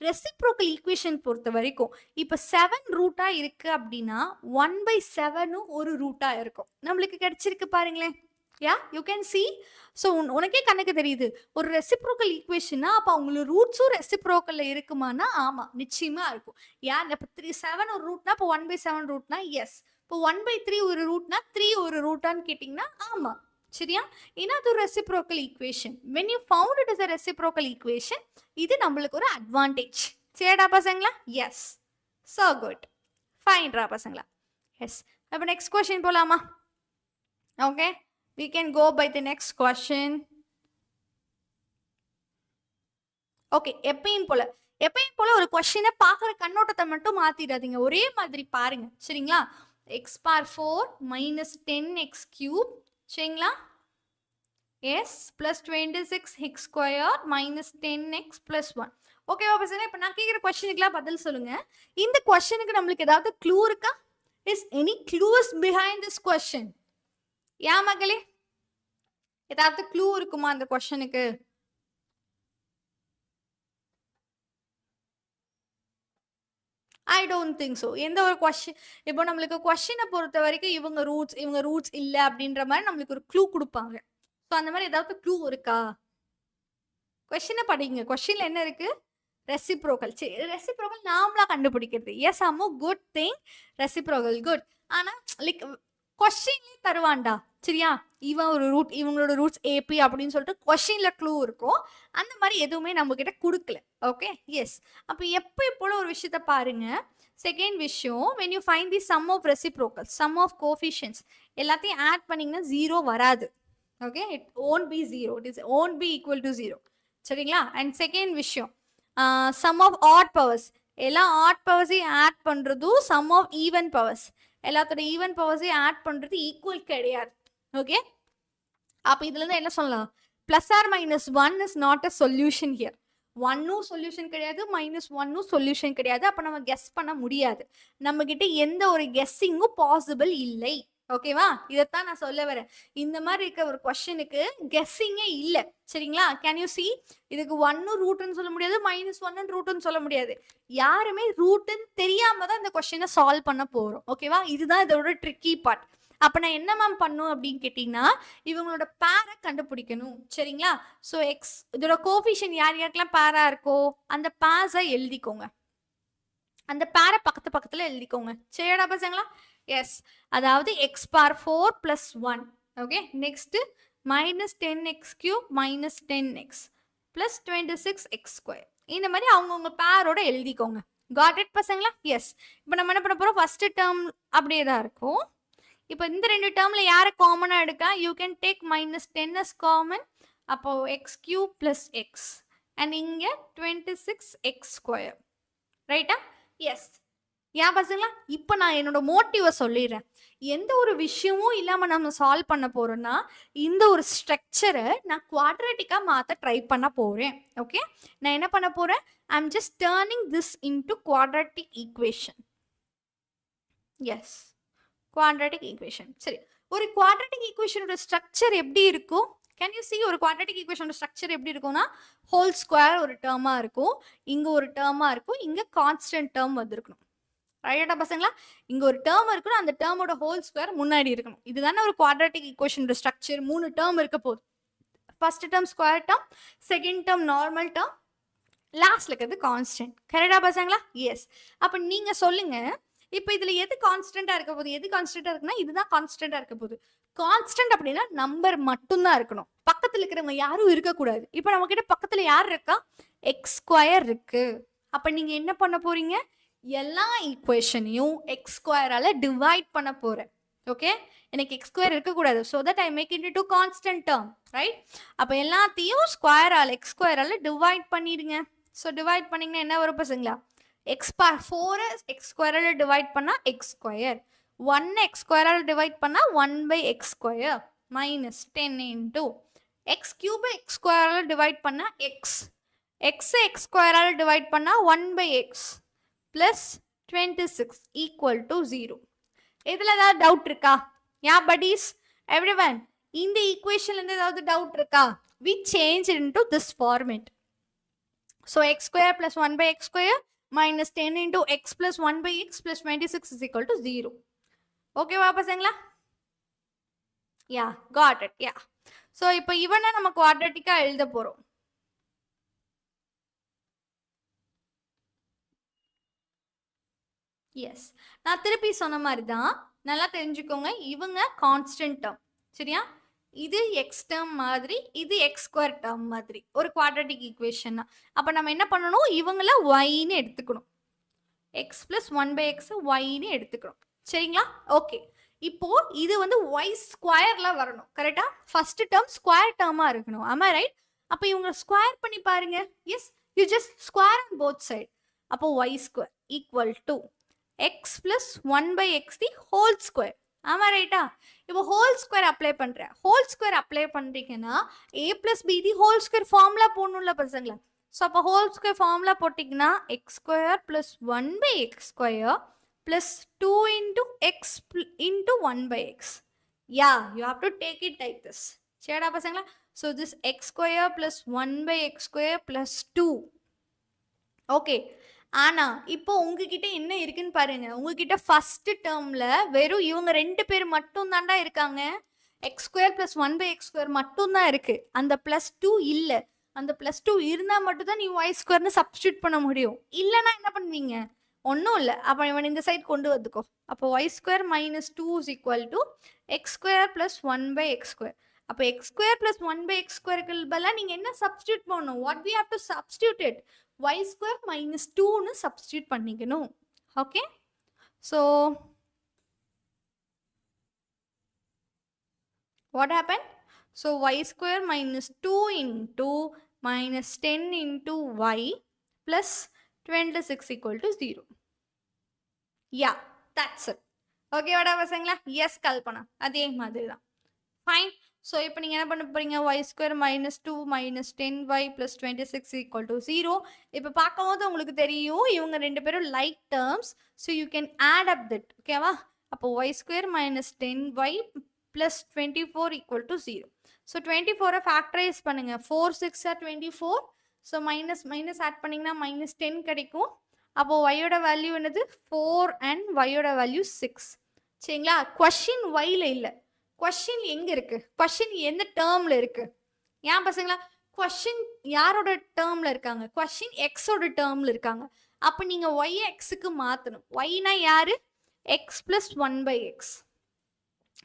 reciprocal equation பொறுத்த வரைக்கும் இப்போ 7 ரூட்டா இருக்கு அப்படின்னா 1/7 ஒரு ரூட்டா இருக்கும். நம்மளுக்கு கிடைச்சிருக்கு பாருங்களேன். யா, யூ கேன் சி. ஸோ உனக்கே கணக்கு தெரியுது. ஒரு ரெசிப்ரோக்கல் ஈக்குவேஷனா அப்போ அவங்களுக்கு ரூட்ஸும் ரெசிப்ரோக்கல்ல இருக்குமானா ஆமா, நிச்சயமா இருக்கும். ஏன் இப்போ 7 ஒரு ரூட்னா இப்போ 1/7 ரூட்னா எஸ். இப்போ 1/3 ஒரு ரூட்னா 3 ஒரு ரூட்டான்னு கேட்டிங்கன்னா ஆமா. சரியா? ஏன்னா அது ஒரு reciprocal equation. when you found it as a reciprocal equation, இது நம்மளுக்கு ஒரு அட்வான்டேஜ். சரிடா பசங்களா? எஸ். so good. ஃபைன்டா பசங்களா? எஸ். அப்போ நெக்ஸ்ட் கொஸ்டின் போலாமா? Okay, we can go by the next question. Okay, எப்பயும் போல ஒரு கொஸ்டினை பார்க்குற கண்ணோட்டத்தை மட்டும் மாத்திடாதீங்க. ஒரே மாதிரி பாருங்க. சரிங்களா? x⁴ minus 10x³ சரிங்களா? Yes plus 26x² minus 10x plus 1. ஓகேவா பசங்க? இப்போ நான் கேட்குற கொஸ்டினுக்குலாம் பதில் சொல்லுங்க. இந்த கொஸ்டினுக்கு நம்மளுக்கு ஏதாவது க்ளூ இருக்கா? Is any clues behind this question? Yeah மகளே, ஏதாவது க்ளூ இருக்குமா அந்த கொஸ்டினுக்கு? I don't think so. எந்த ஒரு கொஸ்டின் இப்போ நம்மளுக்கு கொஸ்டினை பொறுத்த வரைக்கும் இவங்க ரூட்ஸ் இல்லை அப்படின்ற மாதிரி நம்மளுக்கு ஒரு க்ளூ கொடுப்பாங்க. ஸோ அந்த மாதிரி ஏதாவது க்ளூ இருக்கா? கொஸ்டினை படிங்க. கொஸ்டின்ல என்ன இருக்கு? ரெசிப்ரோக்கல். சரி, ரெசிப்ரோக்கல் நாமளா கண்டுபிடிக்கிறது. எஸ் அம்மோ, குட் திங். Reciprocal good. ஆனால் லைக் கொஸ்டின்லேயே தருவான்டா. சரியா? இவன் ஒரு ரூட், இவங்களோட ரூட்ஸ் ஏபி அப்படின்னு சொல்லிட்டு கொஸ்டின்ல க்ளூ இருக்கும். அந்த மாதிரி எதுவுமே நம்ம கிட்ட கொடுக்கல. Okay, yes. அப்போ எப்போ போல ஒரு விஷயத்த பாருங்க. செகண்ட் விஷயம், when you find the sum of reciprocals, sum of coefficients எல்லாத்தையும் ஆட் பண்ணீங்கன்னா 0 வராது. Okay, it won't be 0. It won't be equal to 0. சரிங்களா? And second விஷயம், sum of odd powers. எல்லா odd powers ஆட் பண்றது sum of even powers. எல்லாத்தோட even powers add பண்றது equal கிடையாது. ஓகே, அப்ப இதுல இருந்து என்ன சொல்லலாம்? plus or minus 1 is not a solution here. 1 solution கிடையாது, -1 சொல்யூஷன் கிடையாது. அப்ப நம்ம கெஸ் பண்ண முடியாது. நம்ம கிட்ட எந்த ஒரு கெஸ்ஸிங்கும் பாசிபிள் இல்லை. ஓகேவா? இதைத்தான் நான் சொல்ல வரேன். இந்த மாதிரி இருக்க ஒரு கொஸ்டினுக்கு கெஸ்ஸிங்கே இல்லை. சரிங்களா? Can you C? இதுக்கு 1 ரூட்னு சொல்ல முடியாது, -1 ரூட்னு சொல்ல முடியாது. யாருமே ரூட்னு தெரியாம தான் இந்த கொஸ்டினை சால்வ் பண்ண போறோம். ஓகேவா? இதுதான் இதோட ட்ரிக்கி பார்ட். அப்ப நான் என்ன மேம் பண்ணும் அப்படின்னு கேட்டீங்கன்னா, இவங்களோட பேரை கண்டுபிடிக்கணும். சரிங்களா? ஸோ எக்ஸ் இதோட கோஃபிஷியன்ட் யார் யாருக்கெல்லாம் பேரா இருக்கோ அந்த பேர்ஸை எழுதிக்கோங்க. அந்த பேரை பக்கத்துல எழுதிக்கோங்க. சரியாடா பசங்களா? எஸ், அதாவது எக்ஸ் பார் 4 + 1. Okay, next -10x³ -10x + 26x². இந்த மாதிரி அவங்கவுங்க பேரோட எழுதிக்கோங்க. காட் இட் பசங்களா? எஸ். இப்போ நம்ம என்ன பண்ண போறோம்? ஃபர்ஸ்ட் டேர்ம் அப்படியே தான் இருக்கும். இப்போ இந்த ரெண்டு டேர்ம்ல யாரை காமனா எடுக்கலாம்? You can take -10 as common. அப்போ x³ + x அண்ட் இங்க 26x². ரைட்டா? எஸ். ஏன் பசங்களா? இப்போ நான் என்னோட மோட்டிவை சொல்லிடுறேன். எந்த ஒரு விஷயமும் இல்லாம நம்ம சால்வ் பண்ண போறோம்னா இந்த ஒரு ஸ்ட்ரக்சரை நான் குவாட்ரேட்டிக்கா மாத்த ட்ரை பண்ண போறேன். ஓகே, நான் என்ன பண்ண போறேன்? I am just turning this into quadratic equation. Yes, quadratic equation. சரி, ஒரு குவாட்ரேட்டிக் ஈக்குவேஷனோட ஸ்ட்ரக்சர் எப்படி இருக்கும்? Can you see? ஒரு குவாட்ரேட்டிக் ஈக்குவேஷனோட ஸ்ட்ரக்சர் எப்படி இருக்கும்னா, ஹோல் ஸ்கொயர் ஒரு டேர்மா இருக்கும், இங்க ஒரு டேர்மா இருக்கும், இங்க கான்ஸ்டன்ட் டேர்ம் வந்திருக்கணும். ரைட்டா பசங்களா? இங்க ஒரு டேர்ம் இருக்கணும், அந்த டேர்மோட ஹோல் ஸ்கொயர் முன்னாடி இருக்கணும். இதுதானே ஒரு குவாட்ரேட்டிக் ஈக்குவேஷனோட ஸ்ட்ரக்சர். 3 டேர்ம் இருக்க போகுது. First term square term, second term normal term, லாஸ்ட்ல இருக்கிறது கான்ஸ்டன்ட். கரெக்டா பசங்களா? எஸ். அப்ப நீங்க சொல்லுங்க, இப்போ இதுல எது கான்ஸ்டன்டா இருக்க போகுது? எது கான்ஸ்டன்டா இருக்குன்னா இதுதான் கான்ஸ்டன்டா இருக்க போகுது. கான்ஸ்டன்ட் அப்படின்னா நம்பர் மட்டும்தான் இருக்கணும், பக்கத்துல இருக்கிறவங்க யாரும் இருக்கக்கூடாது. இப்போ நம்ம கிட்ட பக்கத்துல யார் இருக்கா? x² இருக்கு. அப்ப நீங்க என்ன பண்ண போறீங்க? எல்லா ஈக்குவேஷனையும் x² டிவைட் பண்ண போறேன். ஓகே, எனக்கு x² இருக்கக்கூடாது. So that I make it into constant term. Right? அப்ப எல்லாத்தையும் x² டிவைட் பண்ணிடுங்க. ஸோ டிவைட் பண்ணீங்கன்னா என்ன வரும் பசங்களா? x பார் 4 x² டிவைட் பண்ணா x², 1 x² டிவைட் பண்ணா 1/x² -10 into x³ x² divide பண்ணா x, x² டிவைட் பண்ணா 1/x plus 26 equal to 0. இதுல ஏதாவது டவுட் இருக்கா? யா buddies, everyone, இந்த ஈக்குவேஷன்ல இருந்து ஏதாவது டவுட் இருக்கா? we change it into this format. so x² plus 1/x² minus 10 into x plus 1/x plus 26 is equal to 0. okay வா பசங்களா? yeah, got it. yeah, so இப்போ இவனை நம்ம குவாட்ரேட்டிக்கா எழுத போறோம். எஸ், நான் திருப்பி சொன்ன மாதிரி தான், நல்லா தெரிஞ்சுக்கோங்க. இவங்க கான்ஸ்டன்ட் டேர்ம். சரியா? இது எக்ஸ் டேர்ம் மாதிரி, இது x² டேர்ம் மாதிரி ஒரு குவாட்ரேட்டிக் ஈக்குவேஷன். அப்போ நம்ம என்ன பண்ணணும்? இவங்கள yன்னு எடுத்துக்கணும். x plus 1/x yன்னு எடுத்துக்கணும். சரிங்களா? ஓகே, இப்போ இது வந்து y² வரணும். கரெக்டா? ஃபர்ஸ்ட் டேர்ம் ஸ்கொயர் டேர்மா இருக்கணும். ஆமா ரைட்? அப்போ இவங்க ஸ்கொயர் பண்ணி பாருங்க. Yes, you just square on both side. அப்போ y² equal to x plus 1/x the whole square. ஆமா ரைட்டா? இப்போ ஹோல் ஸ்கொயர் அப்ளை பண்றேன். ஹோல் ஸ்கொயர் அப்ளை பண்றீங்கன்னா a plus b the whole square formula போடணும்ல பசங்களா? ஸோ அப்போ ஹோல் ஸ்கொயர் ஃபார்முலா போட்டிங்கன்னா x² plus 1/x² plus 2 into x into 1/x. yeah, you have to take it like this. சரிடா பசங்களா? so this x² plus 1/x² plus 2. Okay, ஆனா இப்போ உங்ககிட்ட என்ன இருக்குன்னு பாருங்க. உங்ககிட்ட ஃபர்ஸ்ட் டேர்ம்ல வெறும் இவங்க 2 பேர் மட்டும் தான்டா இருக்காங்க. x² plus 1/x² மட்டும் தான் இருக்கு. அந்த +2 இல்ல. அந்த +2 இருந்தா மட்டும் தான் நீ y² சப்ஸ்டிட்யூட் பண்ண முடியும். இல்லனா என்ன பண்ணுவீங்க? ஒன்றும் இல்லை. அப்போ இவன் இந்த சைட் கொண்டு வந்துக்கோ. அப்போ y² - 2 is equal to x² plus 1/x². அப்போ x² plus 1/x² பதிலாக நீங்க என்ன சப்ஸ்டிட்யூட் பண்ணணும்? what we have to substitute it? y² - 2ன்னு substitute பண்ணிக்கணும். Okay, so what happened? So y square minus 2 into minus 10 into y plus 26 equal to 0. Yeah, that's it. Okay, வாடா பசங்களா? Yes, Kalpana. அதே மாதிரி தான். Fine. So, இப்போ நீங்கள் என்ன பண்ண போறீங்க? y square minus 2 minus 10y plus 26 equal to 0. இப்போ பார்க்கும்போது உங்களுக்கு தெரியும் இவங்க ரெண்டு பேரும் like terms. So, you can add up that. ஓகேவா? அப்போ y square minus 10y plus 24 equal to 0. So, 24 factorize பண்ணுங்க. 4 6 are 24. So, minus minus add பண்ணிங்கன்னா minus 10 கிடைக்கும். அப்போ y ஓட வேல்யூ என்னது 4 and y ஓட வேல்யூ 6. சரிங்களா? question yல இல்ல. question எங்க இருக்கு? question எந்த டேர்ம்ல இருக்கு? ஏன் பசங்களா? question யாரோட டேர்ம்ல இருக்காங்க? question x ஓட டேர்ம்ல இருக்காங்க. அப்ப நீங்க y xக்கு மாத்தணும். y னா யாரு? x plus 1 by x.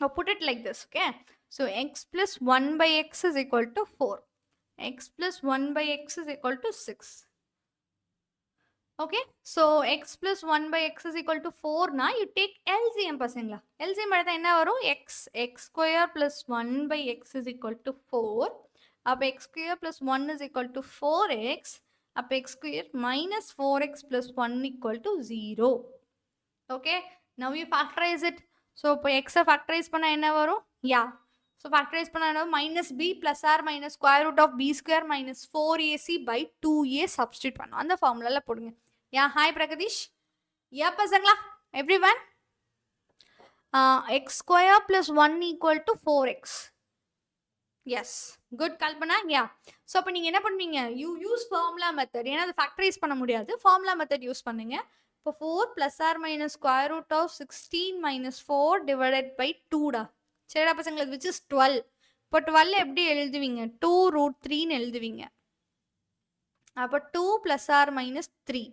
I'll put it like this, okay? So x plus 1 by x is equal to 4. X plus 1 by x is equal to 6. Okay, so x plus 1 by x is equal to 4 na you take LCM pasengla. LCM எடுத்தா என்ன வரும்? x square plus 1 by x is equal to 4. அப்ப x square plus 1 is equal to 4x. அப்ப x square minus 4x plus 1 equal to 0. Okay, now you factorize it. So இப்போ x factorize பண்ணா என்ன வரும்? Yeah. So factorize பண்ணா என்ன? Minus b plus r minus square root of b square minus 4ac by 2a substitute பண்ணோம். அந்த ஃபார்முலால போடுங்க. Yeah, hi Prakadesh. Yeah, pasangla. Everyone. X square plus 1 equal to 4x. Yes. Good, Kalpana. Yeah. So, அப்ப நீங்க என்ன பண்ணுவீங்க? You use formula method. ஏன்னா அது factorize பண்ண முடியாது. Formula method use பண்ணுங்க. இப்போ 4 plus r minus square root of 16 minus 4 divided by 2 டா. சரிடா பசங்களுக்கு, which is 12. இப்போ 12 எப்படி எழுதுவீங்க? 2 root 3 ன்னு எழுதுவீங்க. அப்ப 2 plus r minus 3.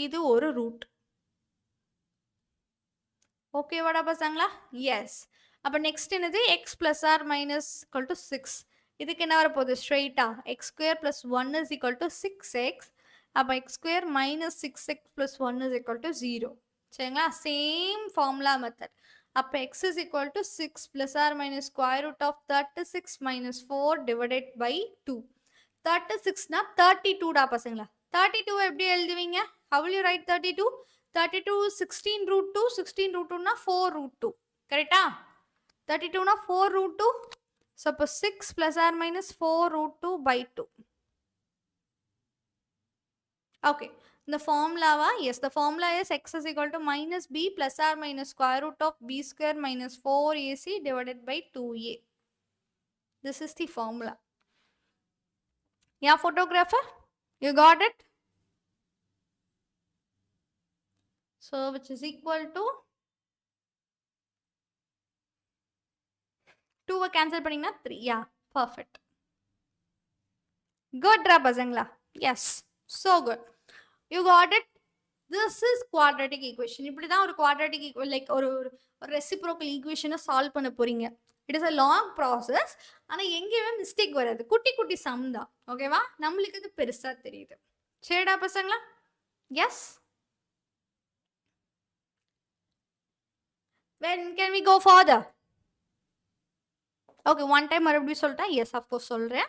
இது ஒரு ரூட். ஓகே வாடா பசங்களா? எஸ். அப்ப நெக்ஸ்ட் என்னது? x plus r minus equal to 6. இதுக்கு என்ன வரப்போகுது? ஸ்ட்ரெயிட்டா x square plus 1 is equal to 6x. அப்ப x square minus 6x plus 1 is equal to 0. சரிங்களா? Same formula method. அப்ப x is equal to 6 plus r minus square root of 36 minus 4 divided by 2. 36 னா 32 டா பசங்களா. 32 எப்படி எழுதுவீங்க? How will you write 32? 32 is 16 root 2. 16 root 2 na 4 root 2. Correct? 32 na 4 root 2. So, 6 plus r minus 4 root 2 by 2. Okay. The formula, yes, the formula is x is equal to minus b plus r minus square root of b square minus 4ac divided by 2a. This is the formula. Yeah, photographer? You got it? So, which is equal to 2 cancel பண்ணீங்கன்னா 3. Yeah, perfect. Good, Rabazangla. Yes, so good. You got it? This is quadratic equation. இப்படி தான் ஒரு quadratic equation, like ஒரு reciprocal equation solve பண்ண போறீங்க. It is a long process. ஆனா எங்கேயுமே mistake வராது. குட்டி குட்டி சம் தான். ஓகேவா? நம்மளுக்கு இது பெருசா தெரியுது. சரிடா பசங்களா? Yes. When can we go further? Okay, one time மறுபடியும் சொல்லிட்டேன். Yes, of course சொல்றேன்.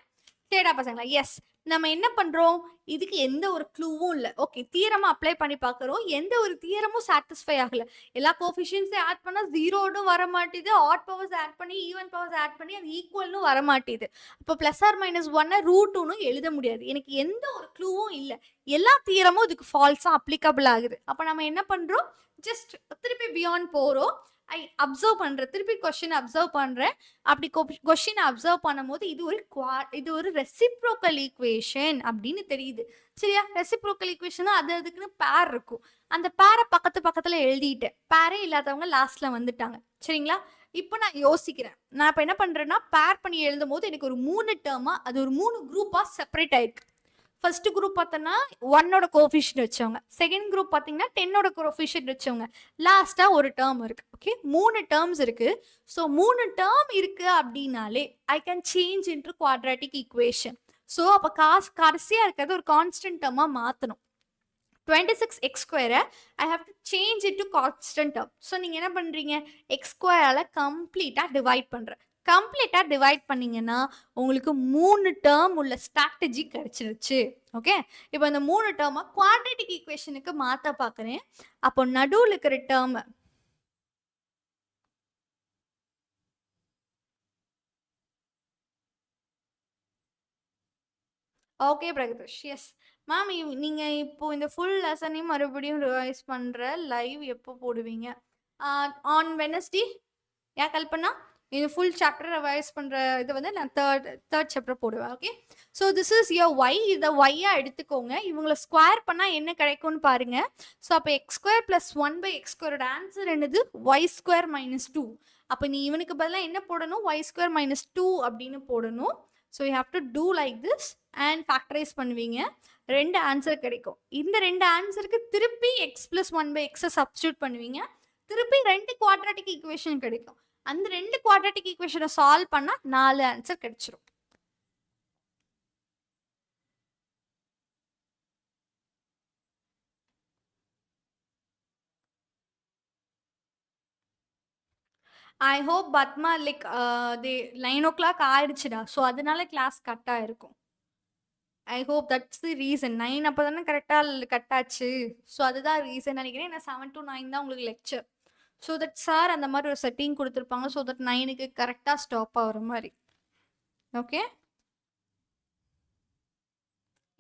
சரிடா பசங்களா? Yes. நம்ம என்ன பண்றோம்? இதுக்கு எந்த ஒரு க்ளூவும் இல்லை. ஓகே, தியரமா அப்ளை பண்ணி பார்க்குறோம். எந்த ஒரு தியரமும் சாட்டிஸ்ஃபை ஆகல. எல்லா கோஃபிஷியன்ஸையும் ஆட் பண்ணால் ஜீரோடும் வர மாட்டேது. ஆட் பவர்ஸ் ஆட் பண்ணி ஈவன் பவர்ஸ் ஆட் பண்ணி அது ஈக்குவல்னு வர மாட்டேது. இப்போ ப்ளஸ் ஆர் மைனஸ் ஒன்னை ரூட்டுன்னு எழுத முடியாது. எனக்கு எந்த ஒரு க்ளூவும் இல்லை. எல்லா தியரமும் இதுக்கு ஃபால்ஸாக அப்ளிகபிள் ஆகுது. அப்போ நம்ம என்ன பண்ணுறோம்? ஜஸ்ட் திருப்பி பியாண்ட் போகிறோம். ஐ அப்சர்வ் பண்றேன். திருப்பி கொஸ்டின் அப்சர்வ் பண்றேன். அப்படி கொஸ்டின் அப்சர்வ் பண்ணும்போது இது ஒரு ரெசிப்ரோக்கல் ஈக்குவேஷன் அப்படின்னு தெரியுது. சரியா? ரெசிப்ரோக்கல் ஈக்குவேஷன் அதுக்குன்னு பேர் இருக்கும். அந்த பேரை பக்கத்துல எழுதிட்டேன். பேரே இல்லாதவங்க லாஸ்ட்ல வந்துட்டாங்க. சரிங்களா? இப்போ நான் யோசிக்கிறேன். நான் இப்போ என்ன பண்றேன்னா, பேர் பண்ணி எழுதும் போது எனக்கு ஒரு 3 டேர்மா, அது ஒரு 3 குரூப்பா செப்பரேட் ஆயிருக்கு. ஃபர்ஸ்ட் குரூப் பார்த்தோன்னா 1ஓட கோஎஃபிஷியன்ட் வச்சவங்க, செகண்ட் குரூப் பார்த்தீங்கன்னா 10ஓட கோஎஃபிஷியன்ட் வச்சவங்க, லாஸ்டா ஒரு டேர்ம் இருக்கு. ஓகே, 3 டேர்ம்ஸ் இருக்கு. ஸோ 3 டேர்ம் இருக்கு அப்படின்னாலே I can change into quadratic equation. So அப்போ கடைசியா இருக்கிறது ஒரு கான்ஸ்டன்ட் டேர்மா மாற்றணும். 26x square I have to change it to constant term. So நீங்கள் என்ன பண்ணுறீங்க? x square கம்ப்ளீட்டாக டிவைட் பண்ணுறேன். கம்ப்ளீட்டா டிவைட் பண்ணீங்கன்னா உங்களுக்கு 3 டேர்ம் உள்ள ஸ்ட்ராட்டஜி கிடைச்சிருச்சு. ஓகே, இப்போ இந்த 3 டேர்மை குவாட்ரேட்டிக் ஈக்குவேஷனுக்கு மாற்ற பார்க்குறேன். அப்போ நடுவில் இருக்கிற term okay Pragathish. Yes ma'am, நீங்கள் இப்போ இந்த ஃபுல் லெசனையும் மறுபடியும் ரிவைஸ் பண்ணுற லைவ் எப்போ போடுவீங்க? On Wednesday. ஏன் கல்பனா, இது ஃபுல் சாப்டர் ரிவைஸ் பண்ணுற இது வந்து நான் தேர்ட் சாப்டர் போடுவேன். Okay, so this is your y. இதை ஒய்யாக எடுத்துக்கோங்க. இவங்களை ஸ்கொயர் பண்ணால் என்ன கிடைக்கும்னு பாருங்க. ஸோ அப்போ x² + 1/x². ஆன்சர் என்னது? y² - 2. அப்போ நீ இவனுக்கு பதிலாக என்ன போடணும்? y² - 2 அப்படின்னு போடணும். So you have to do like this and factorize பண்ணுவீங்க. 2 ஆன்சர் கிடைக்கும். இந்த 2 ஆன்சருக்கு திருப்பி x + 1/x சப்ஸ்டியூட் பண்ணுவீங்க. திருப்பி 2 குவாட்ராட்டிக் ஈக்குவேஷன் கிடைக்கும். அந்த 2 குவாட்ராட்டிக் ஈக்குவேஷனை சால்வ் பண்ணால் 4 ஆன்சர் கிடைச்சிரும். I hope Padma like 9 o'clock ஆயிடுச்சுடா. ஸோ அதனால கிளாஸ் கட் ஆயிருக்கும். I hope that's the reason. 9 அப்போ தானே கரெக்டாக கட் ஆச்சு. ஸோ அதுதான் ரீசன் நினைக்கிறேன். ஏன்னா 7 to 9 தான் உங்களுக்கு லெக்சர். ஸோ தட் சார் அந்த மாதிரி ஒரு செட்டிங் கொடுத்துருப்பாங்க. ஸோ தட் 9க்கு கரெக்டாக ஸ்டாப் ஆகிற மாதிரி. ஓகே,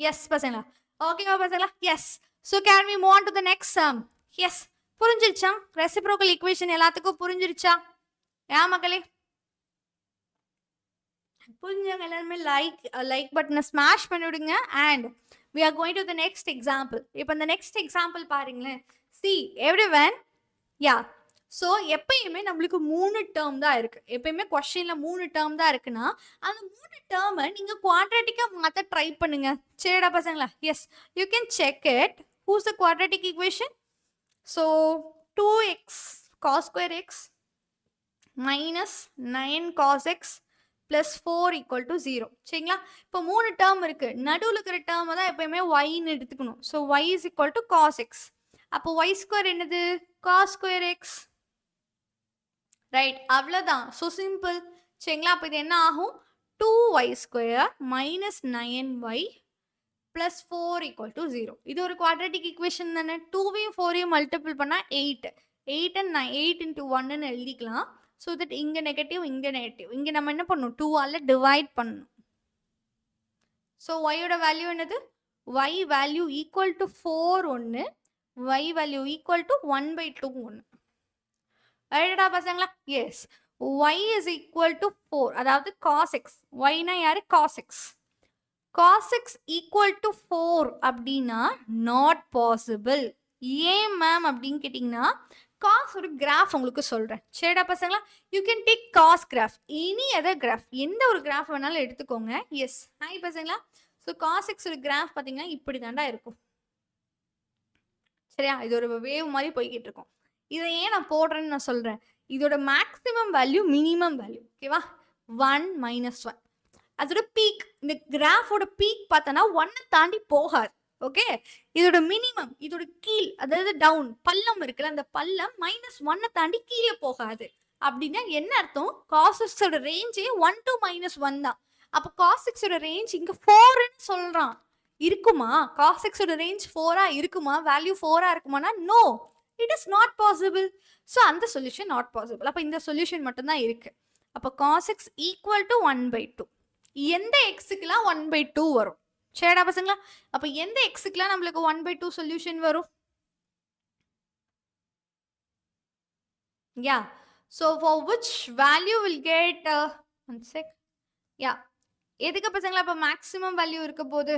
எஸ் பசங்களா? ஓகேவா பசங்களா? Yes. So can we move on to the next sum? Yes, புரிஞ்சிருச்சா? ரெசிப்ரோக்கல் ஈக்குவேஷன் எல்லாத்துக்கும் புரிஞ்சிருச்சா? ஏன் மக்களே புரிஞ்சவங்க எல்லாருமே லைக் பட்டனை ஸ்மாஷ் பண்ணிவிடுங்க. And we are going to the next example. இப்போ இந்த நெக்ஸ்ட் எக்ஸாம்பிள் பாருங்களேன். see everyone, yeah. ஸோ எப்பயுமே நம்மளுக்கு 3 டேர்ம் தான் இருக்கு. எப்பயுமே கொஸ்டின்ல 3 டேர்ம் தான் இருக்குன்னா அந்த 3 டேர்மை நீங்க குவாட்ராட்டிக்கா மாற்ற ட்ரை பண்ணுங்க. சரிடா பசங்களா? Yes, you can check it. Who's the quadratic equation? So 2x cos² x minus 9 cos x plus 4 = 0. சரிங்களா? இப்போ 3 டேர்ம் இருக்கு. நடுவில் இருக்கிற டேர்ம் தான் எப்பயுமே yன்னு எடுத்துக்கணும். So y = cos x. அப்போ y² என்னது? cos² x. ரைட், அவ்வளோதான். So simple. சரிங்களா? அப்போ இது என்ன ஆகும்? 2y² minus 9y plus 4 = 0. இது ஒரு குவாட்ராட்டிக் ஈக்குவேஷன் தானே. 2வையும் 4வையும் மல்டிபிள் பண்ணால் 8. 8 and 8 into 1ன்னு எழுதிக்கலாம். ஸோ தட் இங்கே நெகட்டிவ், இங்கே நெகட்டிவ். இங்கே நம்ம என்ன பண்ணணும்? 2ஆல் டிவைட் பண்ணணும். ஸோ ஒய்யோட வேல்யூ என்னது? y வேல்யூ ஈக்குவல் டு 4 ஒன்று, y வேல்யூ ஈக்குவல் டு 1/2 ஒன்று. ரைட்டா பசங்களா? Yes, y is equal to 4. அதாவது cos x. yனா யாரு? cos x. cos x equal to 4 அப்படின்னா not possible. ஏன் மேம் அப்படின்னு கேட்டிங்கன்னா cos ஒரு கிராஃப் உங்களுக்கு சொல்கிறேன். சரிடா பசங்களா? You can take cos graph, any other graph, எந்த ஒரு கிராஃப் வேணாலும் எடுத்துக்கோங்க. எஸ், ஹாய் பசங்களா? ஸோ cos x ஒரு கிராஃப் பார்த்தீங்கன்னா இப்படி தாண்டா இருக்கும். சரியா? இது ஒரு வேவ் மாதிரி போய்கிட்டு இருக்கும். இதை ஏன் நான் போடுறேன்னு நான் சொல்கிறேன். இதோட மேக்ஸிமம் வேல்யூ மினிமம் வேல்யூ. ஓகேவா? 1 - 1. அதோட பீக், இந்த கிராஃபோட பீக் பார்த்தோன்னா 1 தாண்டி போகாது. ஓகே, இதோட மினிமம், இதோட கீழ், அதாவது டவுன் பள்ளம் இருக்குல்ல, அந்த பள்ளம் -1 தாண்டி கீழே போகாது. அப்படின்னா என்ன அர்த்தம்? cos x ஓட ரேஞ்சே 1 to -1 தான். அப்போ cos x ஓட ரேஞ்ச் இங்க 4ன்னு சொல்றான். இருக்குமா? cos x ஓட ரேஞ்ச் 4ஆ இருக்குமா? வேல்யூ 4ஆ இருக்குமானா no, it is not possible. So அந்த சொல்யூஷன் நாட் பாசிபிள். அப்போ இந்த சொல்யூஷன் மட்டும்தான் இருக்கு. அப்போ cos x = 1/2. எந்த எக்ஸுக்கெல்லாம் 1/2 வரும்? சரிடா பசங்களா? அப்போ எந்த எக்ஸுக்கெல்லாம் நம்மளுக்கு 1/2 சொல்யூஷன் வரும்? Yeah, so for which value will get 1 sec. Yeah, எதுக்கு பசங்களா அப்போ மேக்ஸிமம் வேல்யூ இருக்க போகுது?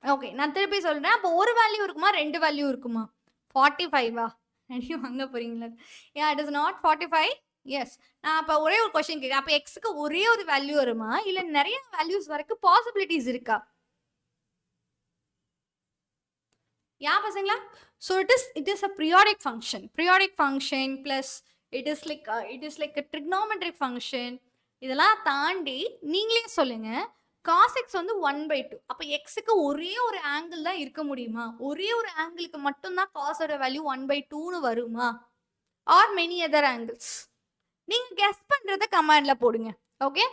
ஓகே, நான் திருப்பி சொல்றேன். அப்போ ஒரு வேல்யூ இருக்குமா, 2 வேல்யூ இருக்குமா? 45ஆ? அடி வாங்க போறீங்களா? யா, இட் இஸ் நாட் 45. எஸ், நான் அப்போ ஒரே ஒரு கொஸ்டின் கேட்குறேன். அப்போ எக்ஸுக்கு ஒரே ஒரு வேல்யூ வருமா, இல்லை நிறைய வேல்யூஸ் வரைக்கும் பாசிபிலிட்டிஸ் இருக்கா? யா பசங்களா? So it is a periodic function plus it is like a trigonometric function. இதெல்லாம் தாண்டி நீங்களே சொல்லுங்க, cos x வந்து 1/2. அப்ப xக்கு ஒரே ஒரு ஆங்கிள் தான் இருக்க முடியுமா? ஒரே ஒரு ஆங்கிளுக்கு மட்டும் தான் cos ஓட வேல்யூ 1/2ன்னு வருமா? Are many other angles? நீங்க கெஸ் பண்றத கமெண்ட்ல போடுங்க. ஓகே?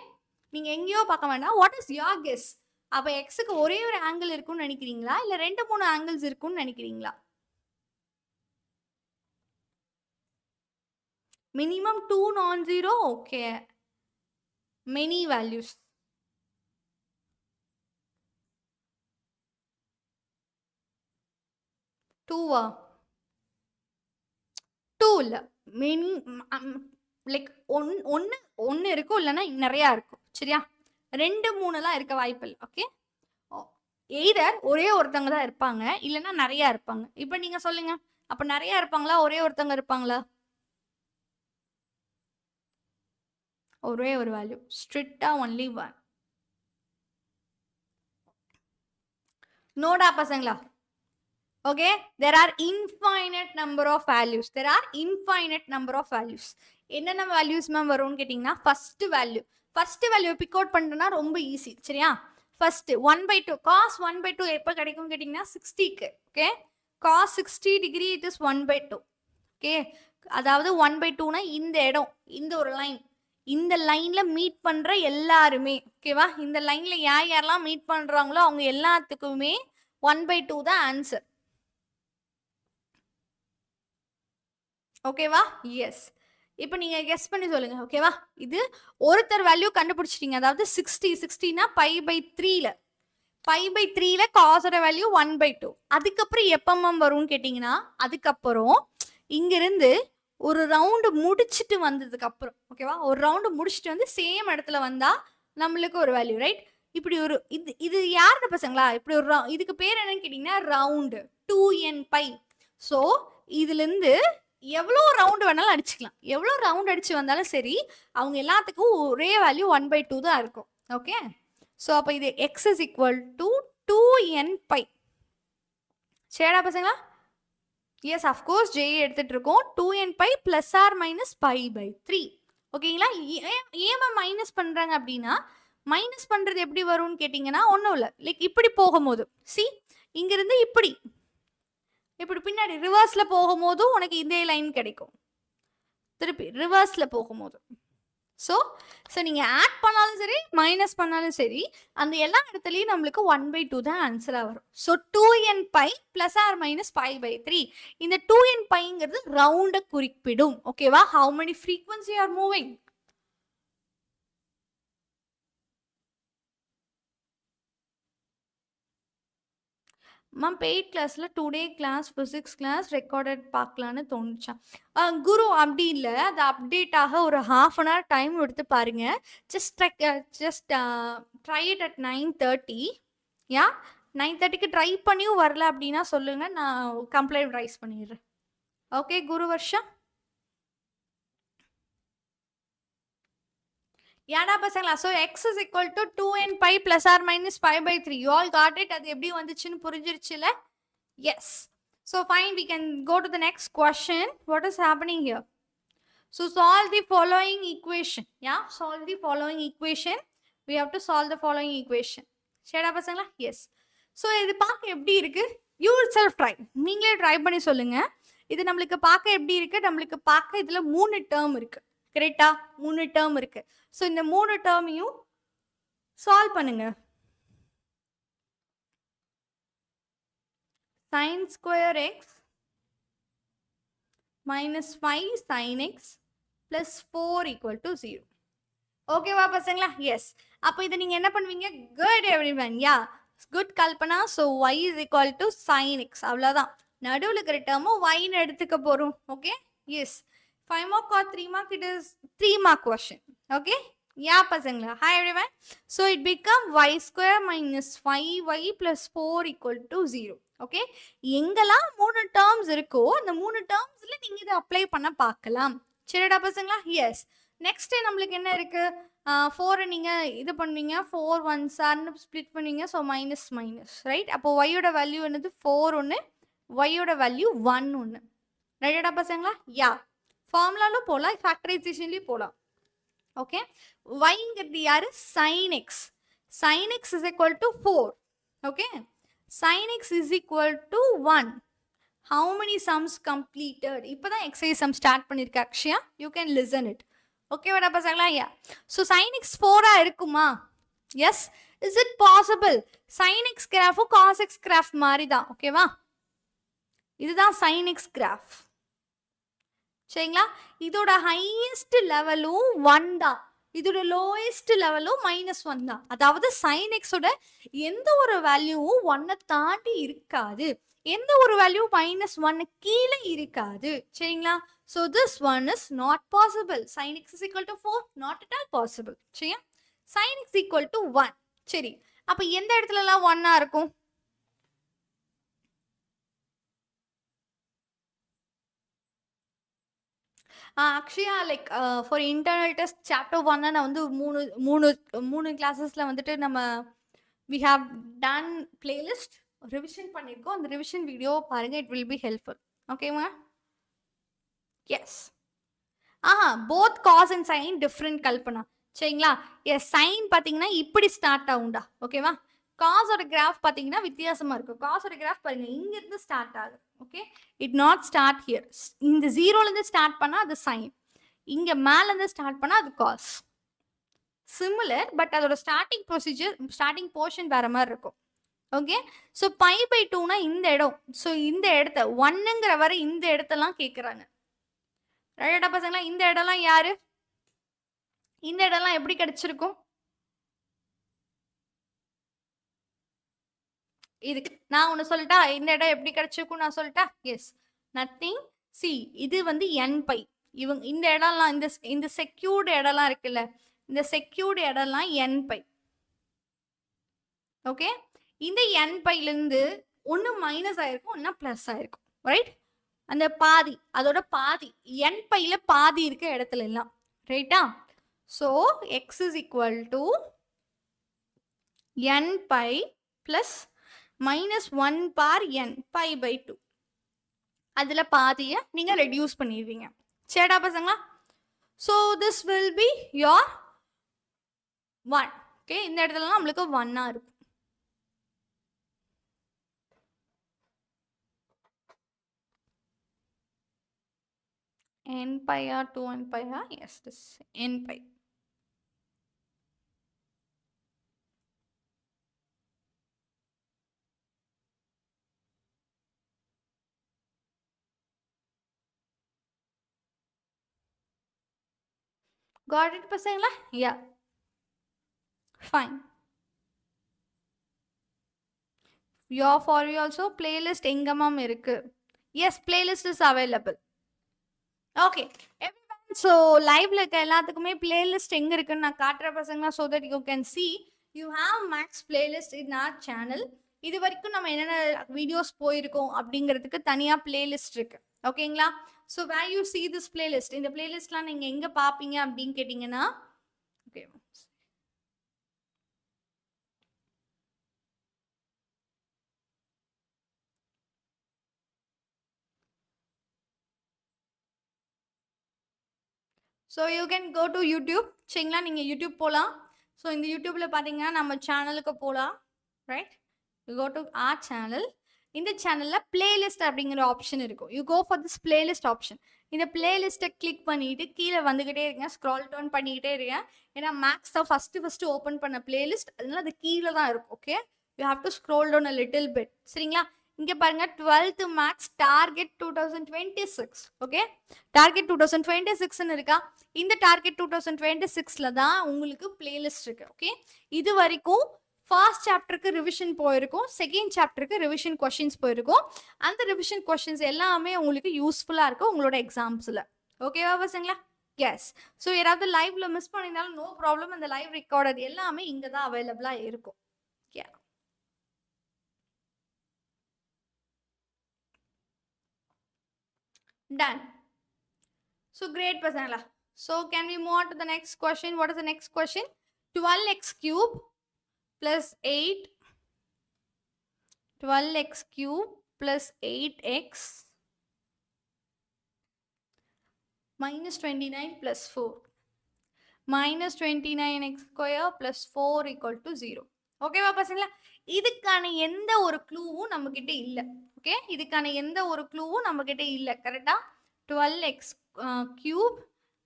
நீங்க எங்கேயோ பார்க்க வேண்டாம். What is your guess? அப்ப xக்கு ஒரே ஒரு ஆங்கிள் இருக்கும்னு நினைக்கிறீங்களா? இல்ல 2 3 ஆங்கிள்ஸ் இருக்கும்னு நினைக்கிறீங்களா? Minimum 2 non-zero, okay. Many values. 2 2 இல்ல. Many like ஒன்னு இருக்கும் இல்லனா நிறைய இருக்கும். சரியா? 2 3 எல்லாம் இருக்க வாய்ப்பில்லை. ஓகே? எய்தர் ஒரே ஒருத்தங்க தான் இருப்பாங்க இல்லனா நிறைய இருப்பாங்க. இப்போ நீங்க சொல்லுங்க. அப்ப நிறைய இருப்பாங்களா ஒரே ஒருத்தங்க இருப்பாங்களா? ஒரே ஒரு வேல்யூ. ஸ்ட்ரிக்ட்டா only one. நோடா பசங்களா? Okay, there are infinite number of values. There are infinite number of values. என்னென்ன values மேம் வரும்னு கேட்டிங்கன்னா first value pick out பண்ணுறதுனா ரொம்ப ஈஸி. சரியா? first 1/2 cos 1/2 எப்போ கிடைக்கும் கேட்டிங்கன்னா 60க்கு. Okay, cos 60 degree it is 1/2. Okay, அதாவது 1/2னா இந்த இடம், இந்த ஒரு லைன், இந்த லைன்ல மீட் பண்ற எல்லாருமே, ஓகேவா? இந்த லைன்ல யாரெல்லாம் மீட் பண்றாங்களோ அவங்க எல்லாத்துக்குமே 1/2 தான் ஆன்சர். ஓகேவா? எஸ். இப்போ நீங்க கெஸ் பண்ணி சொல்லுங்க. ஓகேவா? இது ஒருத்தர் வேல்யூ கண்டுபிடிச்சிட்டீங்க. அதாவது 60னா π/3ல π/3ல cos ஓட வேல்யூ 1/2. அதுக்கப்புறம் எப்ப மேம் வரும்னு கேட்டிங்கன்னா அதுக்கப்புறம் இங்கிருந்து ஒரு ரவுண்டு முடிச்சுட்டு வந்ததுக்கு அப்புறம், ஓகேவா? ஒரு ரவுண்டு முடிச்சுட்டு வந்து சேம் இடத்துல வந்தா நம்மளுக்கு ஒரு வேல்யூ, ரைட்? இப்படி ஒரு இது யாருன்னு பசங்களா? இப்படி ஒரு இதுக்கு பேர் என்னன்னு கேட்டிங்கன்னா ரவுண்டு 2n π. ஸோ இதுலேருந்து எவ்வளோ ரவுண்டு வேணாலும் அடிச்சுக்கலாம். எவ்வளோ ரவுண்ட் அடிச்சு வந்தாலும் சரி, அவங்க எல்லாத்துக்கும் ஒரே வேல்யூ 1/2 தான் இருக்கும். ஓகே, ஸோ அப்போ இது x is equal to 2n π. சரிடா பசங்களா? எஸ், அஃப்கோர்ஸ் ஜே எடுத்துட்டு இருக்கோம். 2n π plus or minus π/3. ஓகேங்களா? ஏமா மைனஸ் பண்ணுறாங்க அப்படின்னா, மைனஸ் பண்ணுறது எப்படி வரும்னு கேட்டிங்கன்னா ஒன்றும் இல்லை, லைக் இப்படி போகும்போது சி இங்கிருந்து இப்படி பின்னாடி ரிவர்ஸில் போகும்போதும் உனக்கு இதே லைன் கிடைக்கும். திருப்பி ரிவர்ஸில் போகும்போது ஸோ நீங்கள் ஆட் பண்ணாலும் சரி மைனஸ் பண்ணாலும் சரி அந்த எல்லா இடத்துலையும் நம்மளுக்கு 1/2 தான் ஆன்சராக வரும். So 2n π plus or minus π/3. இந்த 2n πங்கிறது ரவுண்டை குறிப்பிடும். ஓகேவா? How many frequency are moving? Ma'am paid கிளாஸில் today class physics class recorded பார்க்கலான்னு தோணுச்சா? குரு அப்படி இல்லை, அது அப்டேட் ஆக ஒரு ½ an hour டைம் எடுத்து பாருங்க. Just try it at 9:30. Yeah, 9:30க்கு ட்ரை பண்ணியும் வரல அப்படின்னா சொல்லுங்கள், நான் கம்ப்ளைண்ட் ரைஸ் பண்ணிடுறேன். ஓகே குரு வர்ஷா? யாடா பசங்களா? So x is equal to 2n π plus or minus π/3. You all got it? அது எப்படி வந்துச்சுன்னு புரிஞ்சிருச்சுல? Yes. So fine, we can go to the next question. What is happening here? So solve the following equation. Yeah, solve the following equation. We have to solve the following equation. சரிடா பசங்களா? Yes. So இது பார்க்க எப்படி இருக்கு? You self try, நீங்களே try பண்ணி சொல்லுங்க. இது நம்மளுக்கு பார்க்க எப்படி இருக்கு? நம்மளுக்கு பார்க்க இதில் 3 டேர்ம் இருக்கு. கரெக்டா? 3 டேர்ம் இருக்கு. ஸோ இந்த 3 டேர்மையும் சால்வ் பண்ணுங்க. sin square x minus 5 sin x plus 4 equal to 0. ஓகேவா பசங்களா? எஸ். அப்போ இதை நீங்கள் என்ன பண்ணுவீங்க? Good everyone. Yeah, good Kalpana. So y is equal to sin x. அவ்வளோதான். நடுவில் இருக்கிற டேர்மும் yன்னு எடுத்துக்க போகிறோம். Okay, yes. 5 mark or 3 mark? It is 3 mark question. Okay, yeah pasangla. Hi everyone. So it become y square minus 5y plus 4 equal to 0. Okay, எங்கெல்லாம் 3 terms இருக்கோ அந்த 3 termsல நீங்க இதை அப்ளை பண்ண பார்க்கலாம். சரிடா பசங்களா? எஸ். நெக்ஸ்ட் நம்மளுக்கு என்ன இருக்கு? 4 நீங்க இது பண்ணுவீங்க, 4 1s ன்னு ஸ்ப்ளிட் பண்ணுவீங்க. So minus minus, right? அப்போ ஒய்யோட வேல்யூ என்னது? 4 ஒன்று, ஒய்யோட வேல்யூ 1 ஒன்று. ரைட்டா பசங்களா? யா, ஃபார்முலாலும் போகலாம், ஃபேக்டரைசேஷன்லேயும் போகலாம். ஓகே, yங்கிறது யாரு? sin x. sin x is equal to 4. Okay, sin x is equal to 1. How many sums completed? இப்பதான் exercise sum start பண்ணிருக்க Akshaya. You can listen it. Okay வாடா பசங்களா? Yeah. So sin x 4 இருக்குமா? Yes. Is it possible? sin x graph cos x graph மாதிரி தான். ஓகேவா? இதுதான் sin x graph. சரிங்களா? இதோட highest levelம் 1 தான். இதோட lowest levelம் -1 தான். அதாவது sin x ஓட எந்த ஒரு வேல்யூவும் 1 தாண்டி இருக்காது. எந்த ஒரு வேல்யூ -1 கீழே இருக்காது. சரிங்களா? So this one is not possible. Sin x is equal to 4, not at all possible. சரியா? Sin x equal to 1. சரி, அப்ப எந்த இடத்துல எல்லாம் 1 இருக்கும்? Akshaya like for internal test chapter 1 நான் வந்து மூணு கிளாஸஸ்ல வந்துட்டு நம்ம we have done playlist revision பண்ணிருக்கோம். அந்த ரிவிஷன் வீடியோ பாருங்க, இட் will be helpful. ஓகேவா? Yes. Both cos and sine different Kalpana. சரிங்களா? எஸ், சைன் பார்த்தீங்கன்னா இப்படி ஸ்டார்ட் ஆகும்டா. ஓகேவா? காஸோட கிராஃப் பார்த்தீங்கன்னா வித்தியாசமா இருக்கும். காஸோட கிராஃப் பாருங்க, இங்க இருந்து ஸ்டார்ட் ஆகுது. Okay, it not start here. இந்த ஜீரோல இருந்து ஸ்டார்ட் பண்ணா அது சைன், இங்க மேல இருந்து ஸ்டார்ட் பண்ணா அது காஸ். சிமிலர், பட் அதோட ஸ்டார்டிங் ப்ரொசீஜர், ஸ்டார்டிங் போர்ஷன் வேற மாதிரி இருக்கும். ஓகே, ஸோ π/2னா இந்த இடம். ஸோ இந்த இடத்த 1ங்கிற வரை இந்த இடத்தெல்லாம் கேட்குறாங்க. ரைட்டா பசங்களா? இந்த இடம்லாம் யாரு? இந்த இடம்லாம் எப்படி கிடைச்சிருக்கும்? இதுக்கு நான் ஒன்று சொல்லட்டா? இந்த இடம் எப்படி கிடைச்சிருக்கும் நான் சொல்லட்டா? S, nothing. சி, இது வந்து n π. இவங்க இந்த இடம்லாம், இந்த செக்யூர்டு இடம்லாம் இருக்குல்ல, இந்த செக்யூர்டு இடம்லாம் n π. ஓகே, இந்த n π ஒன்று மைனஸ் ஆயிருக்கும், ஒன்னா பிளஸ் ஆயிருக்கும். ரைட்? அந்த பாதி, அதோட பாதி n π பாதி இருக்க இடத்துல எல்லாம். ரைட்டா? So x is equal to n π plus -1 power n π/2. அதில் பாதியை நீங்கள் ரெடியூஸ் பண்ணிடுவீங்க. சரிடா பசங்களா? So this will be your 1. Okay, இந்த இடத்துலலாம் நம்மளுக்கு 1 இருக்கும். n π or 2n π? Yes, this n π. Got it பசங்களா? Yeah, fine. for you also playlist எங்கமாம் இருக்கு? Yes, playlist is available. Okay, everyone, so live இருக்க எல்லாத்துக்குமே playlist எங்க இருக்குன்னு நான் காட்டுறேன் பசங்களா, so that you can see you have max playlist in our channel. இது வரைக்கும் நம்ம என்னென்ன வீடியோஸ் போயிருக்கோம் அப்படிங்கிறதுக்கு தனியா பிளேலிஸ்ட் இருக்கு. ஓகேங்களா? So where you see this playlist, இந்த பிளேலிஸ்ட்லாம் நீங்க எங்க பாப்பீங்க அப்படின்னு கேட்டீங்கன்னா, okay, so you can go to YouTube. சரிங்களா? நீங்கள் யூடியூப் போகலாம். ஸோ இந்த யூடியூப்பில் பார்த்தீங்கன்னா நம்ம சேனலுக்கு போகலாம். Right? You go to our channel. இந்த சேனலில் பிளேலிஸ்ட் அப்படிங்கிற ஆப்ஷன் இருக்கும். You go for this playlist option. இந்த பிளேலிஸ்ட்டை கிளிக் பண்ணிட்டு கீழே வந்துக்கிட்டே இருங்க, ஸ்க்ரால் டவுன் பண்ணிக்கிட்டே இருங்க. ஏன்னா மேக்ஸ் தான் ஃபஸ்ட்டு ஓப்பன் பண்ண பிளேலிஸ்ட், அதனால அது கீழே தான் இருக்கும். Okay, you have to scroll down a little bit. சரிங்களா? இங்கே பாருங்க, 12th maths target 2026. Okay, target 2026ன்னு இருக்கா? இந்த டார்கெட் 2026ல தான் உங்களுக்கு பிளேலிஸ்ட் இருக்கு. ஓகே, இது வரைக்கும் ஃபர்ஸ்ட் சாப்டருக்கு ரிவிஷன் போயிருக்கும், செகண்ட் சாப்டருக்கு ரிவிஷன் கொஸ்டின்ஸ் போயிருக்கும். அந்த ரிவிஷன் கொஸ்டின்ஸ் எல்லாமே உங்களுக்கு யூஸ்ஃபுல்லாக இருக்கும் உங்களோட எக்ஸாம்ஸில். ஓகேவா பசங்களா? எஸ். ஸோ யாராவது லைவ்ல மிஸ் பண்ணியிருந்தாலும் நோ ப்ராப்ளம், அந்த லைவ் ரெக்கார்டட் எல்லாமே இங்கே தான் அவைலபிளாக இருக்கும். Okay, done. So great பசங்களா. So can we move on to the next question? What is the next question? 12x³ plus 8, 12x³ plus 8x minus 29 plus 4. minus 29x square plus 4 equal to 0. ஓகேவா பசங்களா? இதுக்கான எந்த ஒரு க்ளூவும் நம்ம கிட்ட இல்ல. Okay, இதுக்கான எந்த ஒரு க்ளூவும் நம்ம கிட்ட இல்ல. கரெக்டா? 12x cube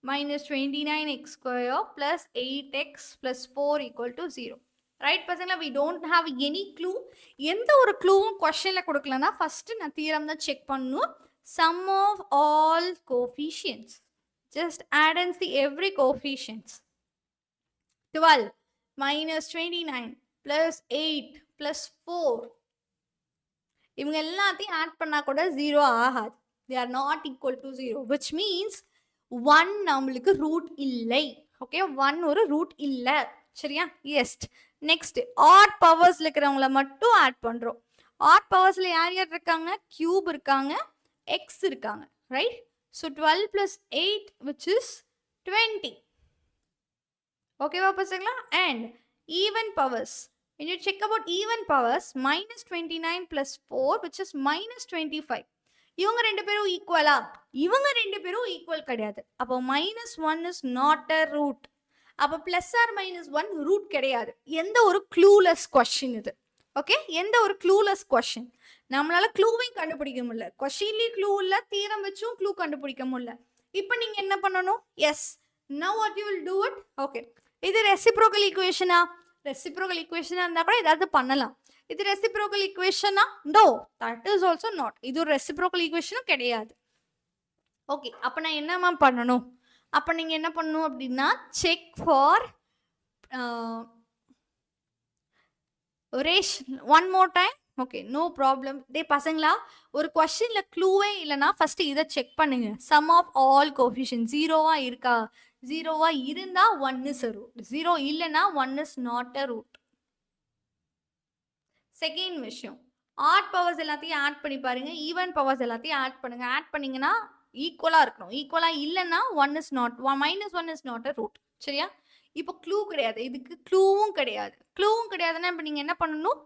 minus 29x square plus 8x plus 4 equal to 0. Right பசங்களா? we don't have any clue. எந்த ஒரு க்ளூவும் கொஸ்டின்ல கொடுக்கலன்னா ஃபர்ஸ்ட் நான் தியரம் தான் செக் பண்ணணும். sum of all coefficients. Just add and see every coefficients. 12 minus 29 plus 8 plus 4. இவங்க எல்லாத்தையும் ஆட் பண்ணா கூட 0 ஆகாது. They are not equal to 0. Which means 1 நம்மளுக்கு ரூட் இல்லை. ஓகே, 1 ஒரு ரூட் இல்ல. சரியா? எஸ். நெக்ஸ்ட் ஆட் பவர்ஸ்ல இருக்கிறவங்கள மட்டும் ஆட் பண்றோம். ஆட் பவர்ஸ்ல யார் யார் இருக்காங்க? கியூப் இருக்காங்க, எக்ஸ் இருக்காங்க. Right? So 12 plus 8 which is 20. Okay, பசங்களா? And even powers. When you check about even powers, minus 29 plus 4 which is minus 25. இவங்க ரெண்டு பேரும் ஈக்குவலா? இவங்க ரெண்டு பேரும் ஈக்குவல் கிடையாது. அப்போ minus 1 is not a root. அப்போ plus or minus 1 ரூட் கிடையாது. எந்த ஒரு clueless question இது. ஓகே, எந்த ஒரு clueless question. நம்மளால க்ளூவையும் கண்டுபிடிக்க முடியல. கொஸ்டின்லயும் க்ளூ இல்ல, தியரம் வச்சும் க்ளூ கண்டுபிடிக்க முடியல. இப்போ நீங்க என்ன பண்ணணும்? Yes. now what you will do it? Okay, இது ரெசிப்ரோக்கல் ஈக்குவேஷனா? ரெசிப்ரோக்கல் ஈக்குவேஷனா இருந்தா கூட ஏதாவது பண்ணலாம். இது ரெசிப்ரோக்கல் ஈக்குவேஷனா? No, that is also not. இது ஒரு ரெசிப்ரோக்கல் ஈக்குவேஷனும் கிடையாது. ஓகே, அப்ப நான் என்னமா பண்ணணும்? அப்ப நீங்க என்ன பண்ணணும் அப்படின்னா check for one more time. Okay, no problem. டே பசங்களா, ஒரு கொஸ்டின்ல க்ளூவே இல்லைன்னா ஃபர்ஸ்ட் இதை செக் பண்ணுங்க. சம் ஆஃப் ஆல் கோஎஃபிஷியன்ட் ஜீரோவா இருக்கா? ஜீரோவா இருந்தா 1 இஸ் a root. ஜீரோ இல்லைன்னா 1 is not a root. Second விஷயம், ஆட் பவர்ஸ் எல்லாத்தையும் ஆட் பண்ணி பாருங்க, ஈவன் பவர்ஸ் எல்லாத்தையும் ஆட் பண்ணுங்க. ஆட் பண்ணீங்கன்னா ஈக்குவலா இருக்கணும். ஈக்குவலா இல்லைன்னா 1 is not, minus 1 is not a root. சரியா? இப்போ க்ளூ கிடையாது, இதுக்கு க்ளூவும் கிடையாது. க்ளூவும் கிடையாதுன்னா இப்போ நீங்க என்ன பண்ணணும்?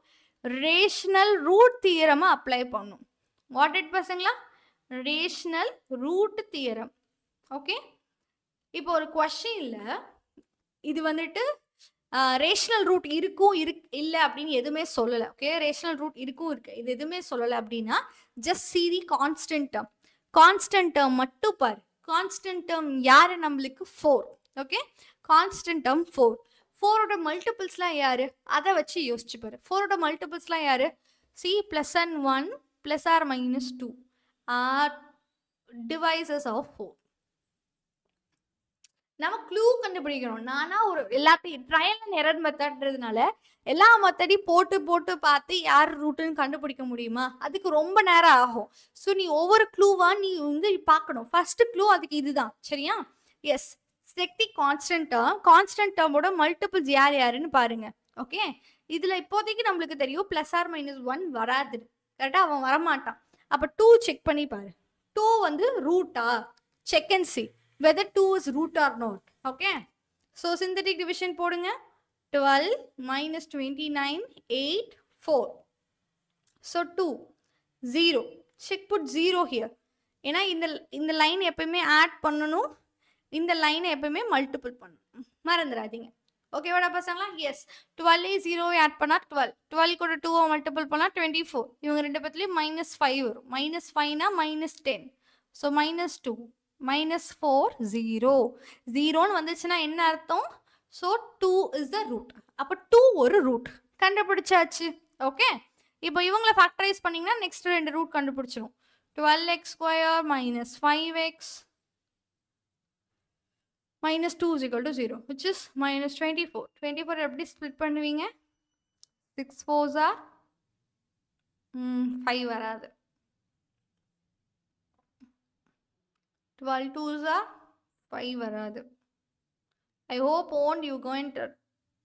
ரேஷனல் ரூட் தியரம் அப்ளை பண்ணும். வாட் இட் பசங்களா? Rational root theorem. ஓகே, இப்போ ஒரு கொஸ்டின்ல இது வந்துட்டு ரேஷனல் ரூட் இருக்கும் இல்ல அப்படின்னு எதுவுமே சொல்லல. ஓகே, ரேஷனல் ரூட் இருக்கும் இருக்கு இது எதுவுமே சொல்லல அப்படின்னா just see the constant term. Constant term மட்டும் பாரு. கான்ஸ்டன்ட் டேர்ம் யாரு? நம்மளுக்கு 4. Okay, constant term 4. 4ஓட மல்டிபிள்ஸ்லாம் யாரு? அதை வச்சு யோசிச்சு பாரு. 4ஓட மல்டிபிள்ஸ்லாம் யாரு? See plus and 1 plus or minus 2 are divisors of 4. நம்ம க்ளூ கண்டுபிடிக்கணும். நானா ஒரு எல்லாத்தையும் ட்ரையல் அண்ட் எரர் மெத்தட்ன்றதுனால எல்லா மெத்தடையும் போட்டு போட்டு பார்த்து யார் ரூட்டுன்னு கண்டுபிடிக்க முடியுமா? அதுக்கு ரொம்ப நேரம் ஆகும். ஸோ நீ ஒவ்வொரு க்ளூவா நீ வந்து பார்க்கணும். ஃபர்ஸ்ட் க்ளூ அதுக்கு இதுதான். சரியா? Yes. Check constant term. Constant டேர்மோட மல்டிபிள்ஸ் யார் யாருன்னு பாருங்க. ஓகே, இதுல இப்போதைக்கு நம்மளுக்கு தெரியும் பிளஸ் ஆர் மைனஸ் 1 வராது. கரெக்டா? அவன் வரமாட்டான். அப்ப 2 செக் பண்ணி பாரு. 2 வந்து ரூட்டா? Check and see whether 2 is root or not. Okay, so synthetic division போடுங்க. 12 minus 29 8 4. so 2 0. check put 0 here. ஏன்னா இந்த லைன் எப்பவுமே ஆட் பண்ணணும், இந்த லைனை எப்பவுமே மல்டிபிள் பண்ணணும், மறந்துடாதீங்க. ஓகேவாடா பசங்களா? எஸ். 12 0 ஆட் பண்ணா 12, 12 கூட 2 மல்டிபிள் பண்ணா 24. இவங்க ரெண்டு பத்திலையும் -5 வரும். -5னா -10. ஸோ -2 -4 0. 0ன்னு வந்துச்சுன்னா என்ன அர்த்தம்? So 2 is the root. அப்போ 2 ஒரு ரூட் கண்டுபிடிச்சாச்சு. ஓகே, இப்போ இவங்களை ஃபேக்டரைஸ் பண்ணீங்கன்னா நெக்ஸ்ட் 2 ரூட் கண்டுபிடிச்சிடும். 12x square minus 5x minus 2 is equal to 0, which is minus 24. 24 எப்படி ஸ்ப்ளிட் பண்ணுவீங்க? 6 4s are 5 வராது. 12 2s are 5 வராது. I hope won't you going to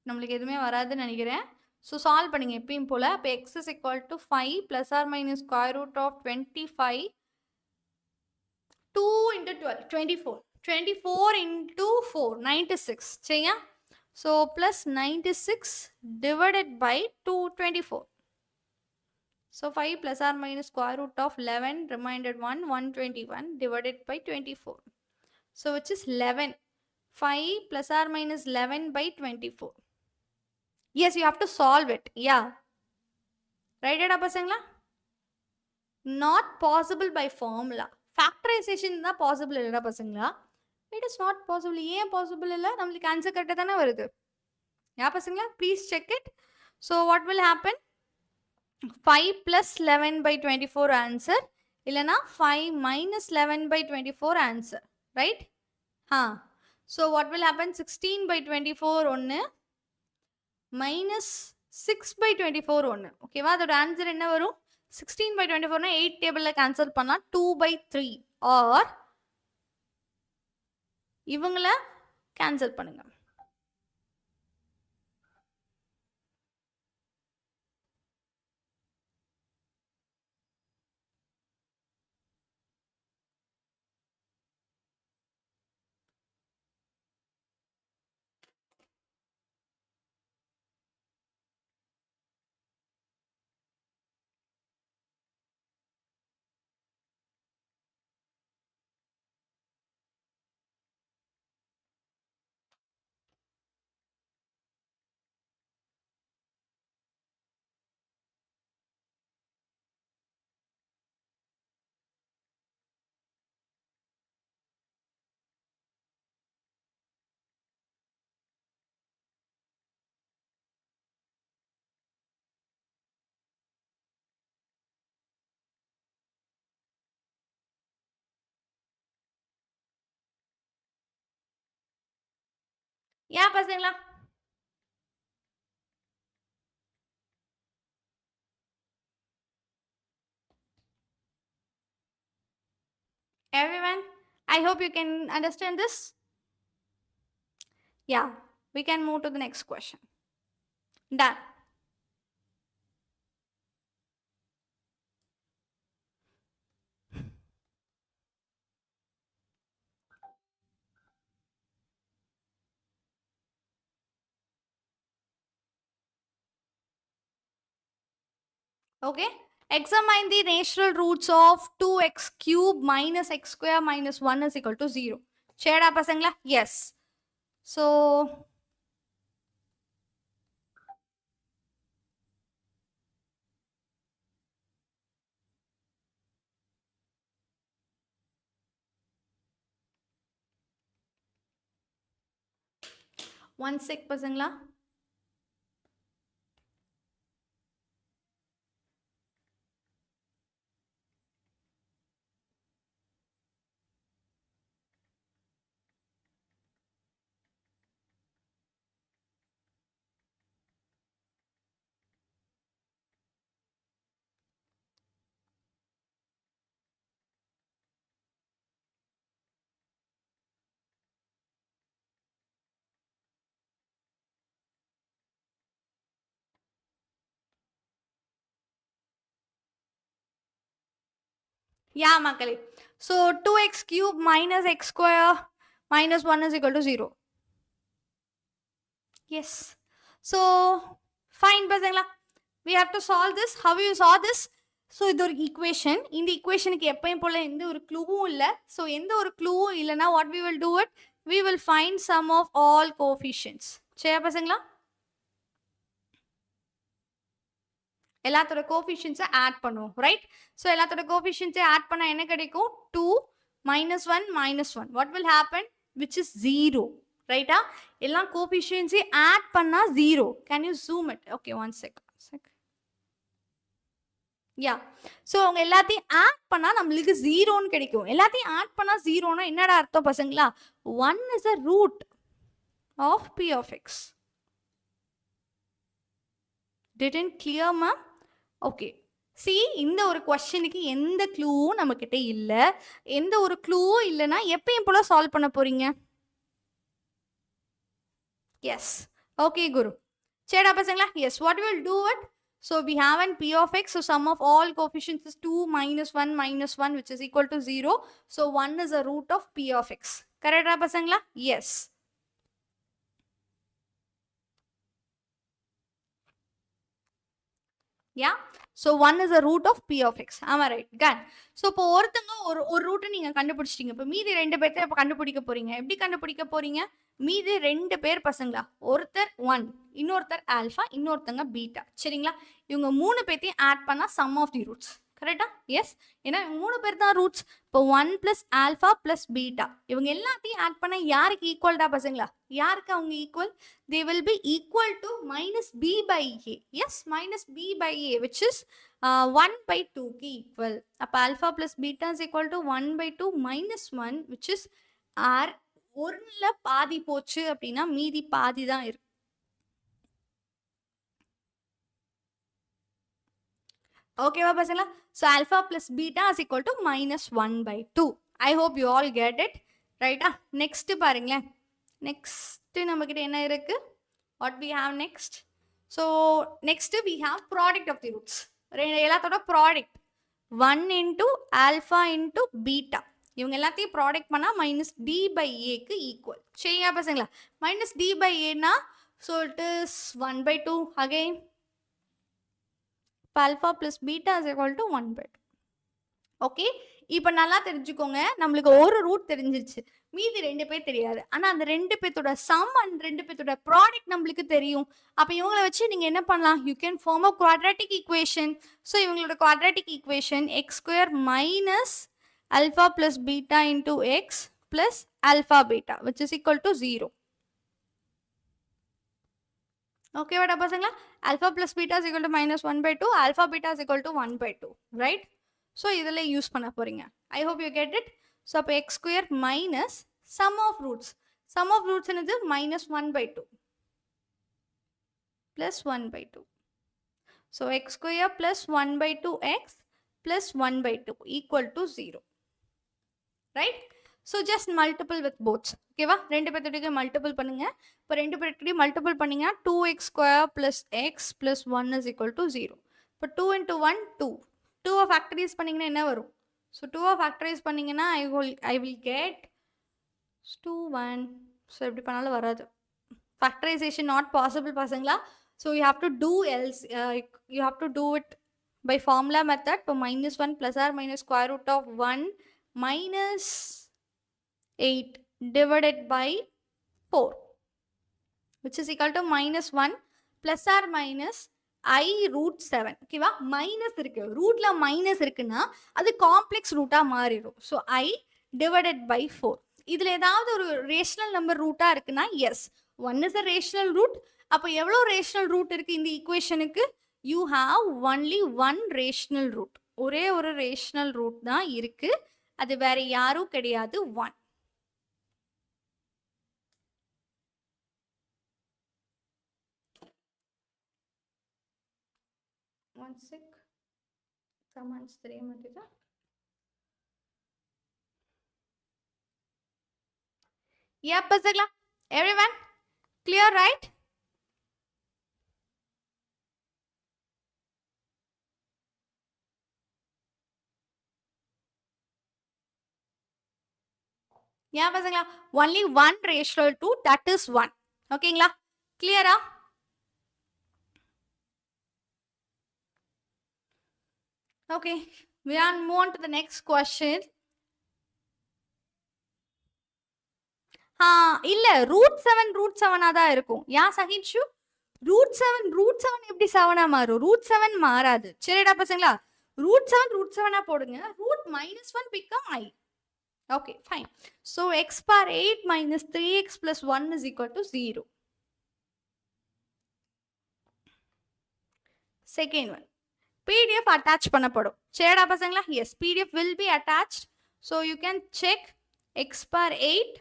நம்மளுக்கு எதுவுமே வராதுன்னு நினைக்கிறேன். ஸோ சால்வ் பண்ணுங்க எப்பயும் போல. இப்போ x is equal to 5 plus or minus square root of 25. 2 into 12 24. 24 into 4 96. சரியா? So plus 96 divided by 224. So 5 plus or minus square root of 11 remainder 1 121 divided by 24. So which is 11. 5 plus or minus 11 by 24. Yes, you have to solve it. Yeah. Right it up, pasangla? Not possible by formula. Factorization is possible illa pasangla. It is not possible. Yen possible illa? Namalukku answer correct thana varudhu. Yeah, pasangla? Please check it. So what will happen? 5 plus 11 by 24 answer. Illana 5 minus 11 by 24 answer. Right? Huh. So what will happen? 16 by 24 ஒன்று minus 6 by 24 ஒன்று. ஓகேவா? அதோட answer என்ன வரும்? 16 by 24 8 டேபிள்ல cancel பண்ணா 2 by 3 or இவங்கள cancel பண்ணுங்க. Yeah, pasangla. Everyone, I hope you can understand this. Yeah, we can move to the next question. Done. Okay. Examine the natural roots of 2x cube minus x square minus 1 is equal to 0. Share pasangla? Yes. So, one sec pasangla. Yeah, Makali. So 2x cube minus x square minus 1 is equal to 0. Yes. So, fine, Pasangla. We have to solve this. How you solve this? So, this is equation. In the equation, we have a clue. So, in the clue, what we will do it? We will find sum of all coefficients. Chaya, Pasangla? எல்லாத்தோட coefficients add பண்ணுவோம் right so எல்லாத்தோட coefficients add பண்ணா என்ன கிடைக்கும் 2 -1 -1 what will happen which is 0 ரைட்டா எல்லா coefficients add பண்ணா 0 can you zoom it okay one sec yeah so அவங்க எல்லாத்தையும் ஆட் பண்ணா நமக்கு 0 ன்னு கிடைக்கும் எல்லாத்தையும் ஆட் பண்ணா 0 னா என்னடா அர்த்தம் பசங்களா 1 is a root of p of x didn't clear ma okay see இந்த ஒரு क्वेश्चनக்கு எந்த க்ளூவும் நமக்கிட்ட இல்ல எந்த ஒரு க்ளூவும் இல்லனா எப்பவும் போல சால்வ் பண்ண போறீங்க yes okay guru சேடா பசங்களா yes what we will do it so we have an p of x so sum of all coefficients is 2 -1 -1 which is equal to 0 so 1 is a root of p of x correct ah பசங்களா yes yeah so 1 is a root of p of x am I right good so இப்போ ஒருத்தங்க ஒரு root நீங்க கண்டுபிடிச்சிட்டீங்க இப்போ மீதி ரெண்டு பேர்த்த இப்ப கண்டுபிடிக்க போறீங்க எப்படி கண்டுபிடிக்க போறீங்க மீதி 2 பேர் பசங்களா, ஒருத்தர் 1, இன்னொருத்தர் ஆல்ஃபா, இன்னொருத்தங்க பீட்டா. சரிங்களா? இவங்க 3 பேத்தையும் ஆட் பண்ணா சம் ஆஃப் தி ரூட்ஸ். கரெக்ட்டா? எஸ். ஏன்னா 3 பேர் தான் ரூட்ஸ். இப்போ 1 பிளஸ் ஆல்ஃபா பிளஸ் பீட்டா. இவங்க எல்லாத்தையும் ஆட் பண்ணா யாருக்கு ஈக்குவல்டா பசங்களா? யாருக்கு அவங்க equal? They will be equal to minus b by a. Yes, minus b by a, which is 1 by 2 க்கு equal. அப்ப alpha plus beta is equal to 1 by 2 minus 1, which is r. ஒருல பாதி போச்சு அப்படின்னா மீதி பாதி தான் இருக்கு. ஓகேவா பசங்களா? So alpha plus beta is equal to minus 1 by 2. I hope you all get it. ரைட்டா? நெக்ஸ்ட் பாருங்களேன். நெக்ஸ்ட் நம்ம கிட்ட என்ன இருக்கு? What we have next? So next we have product of the roots. எல்லாத்தோட product 1 into alpha into beta. இவங்க எல்லாத்தையும் product பண்ணா மைனஸ் டி பை ஏக்கு ஈக்குவல். சரியா பசங்களா? மைனஸ் டி பை ஏனா so it is 1 by 2 again. Alpha plus beta is equal to 1 by 2. Okay, இப்போ நல்லா தெரிஞ்சுக்கோங்க. நம்மளுக்கு ஒரு ரூட் தெரிஞ்சிருச்சு, மீதி 2 பேர் தெரியாது. ஆனால் அந்த 2 பேர்த்தோட சம் அண்ட் 2 பேர்த்தோட ப்ராடக்ட் நம்மளுக்கு தெரியும். அப்போ இவங்களை வச்சு நீங்கள் என்ன பண்ணலாம்? You can form a quadratic equation. So இவங்களோட quadratic equation x square minus alpha plus beta into x plus alpha beta, which is equal to 0. Okay, what பசங்களா? alpha plus beta is equal to minus 1 by 2, alpha beta is equal to 1 by 2, right? So இதில் use பண்ண போறீங்க. I hope you get it. So அப்போ x square minus sum of roots. Sum of roots என்னது? minus 1 by 2 plus 1 by 2. So x square plus 1 by 2x plus 1 by 2 equal to 0. Right? So just multiple with both. Okay va? ரெண்டு பேர்த்தோட multiple பண்ணுங்க. இப்போ ரெண்டு பேர்த்தோட multiple பண்ணீங்கன்னா 2x square plus x plus 1 is equal to 0. இப்போ 2 into 1 2. 2 factorize பண்ணீங்கன்னா என்ன வரும்? So 2 factorize பண்ணீங்கன்னா I will get 2 1. So எப்படி பண்ணாலும் வராது. Factorization not possible பசங்களா. So you have to do else. You have to do it by formula method. இப்போ minus 1 plus or minus square root of 1 minus 8 divided by 4, which is equal to minus 1 plus or minus I root 7. ஓகேவா? Minus இருக்கு, ரூட்ல minus இருக்குன்னா அது complex ரூட்டா மாறிடும். So I divided by 4. இதுல ஏதாவது ஒரு ரேஷனல் நம்பர் ரூட்டா இருக்குன்னா S, 1 is a rational root. அப்போ எவ்வளோ ரேஷனல் ரூட் இருக்கு இந்த ஈக்குவேஷனுக்கு? You have only 1 rational root. ஒரே ஒரு ரேஷனல் ரூட் தான் இருக்கு, அது வேற யாரும் கிடையாது, 1. One sec. Commands 3 மட்டும். Yeah, பசங்களா? Everyone clear, right? Yeah, பசங்களா? Only 1 rational 2, that is 1. ஓகேங்களா? கிளியரா? Okay, we are move on to the next question. இல்ல ரூட் 7 தான் இருக்கும். யா சகின்ஷு? ரூட் 7 எப்படி 7 மாறும்? ரூட் 7 மாறாது. சரிடா பசங்களா? ரூட் 7 போடுங்க. Root -1 become I. Okay, fine. So x power 8 minus 3x plus 1 is equal to 0. Second one. PDF attach பண்ணப்படும். சரிடா பசங்களா? Yes, PDF will be attached. So you can check x power 8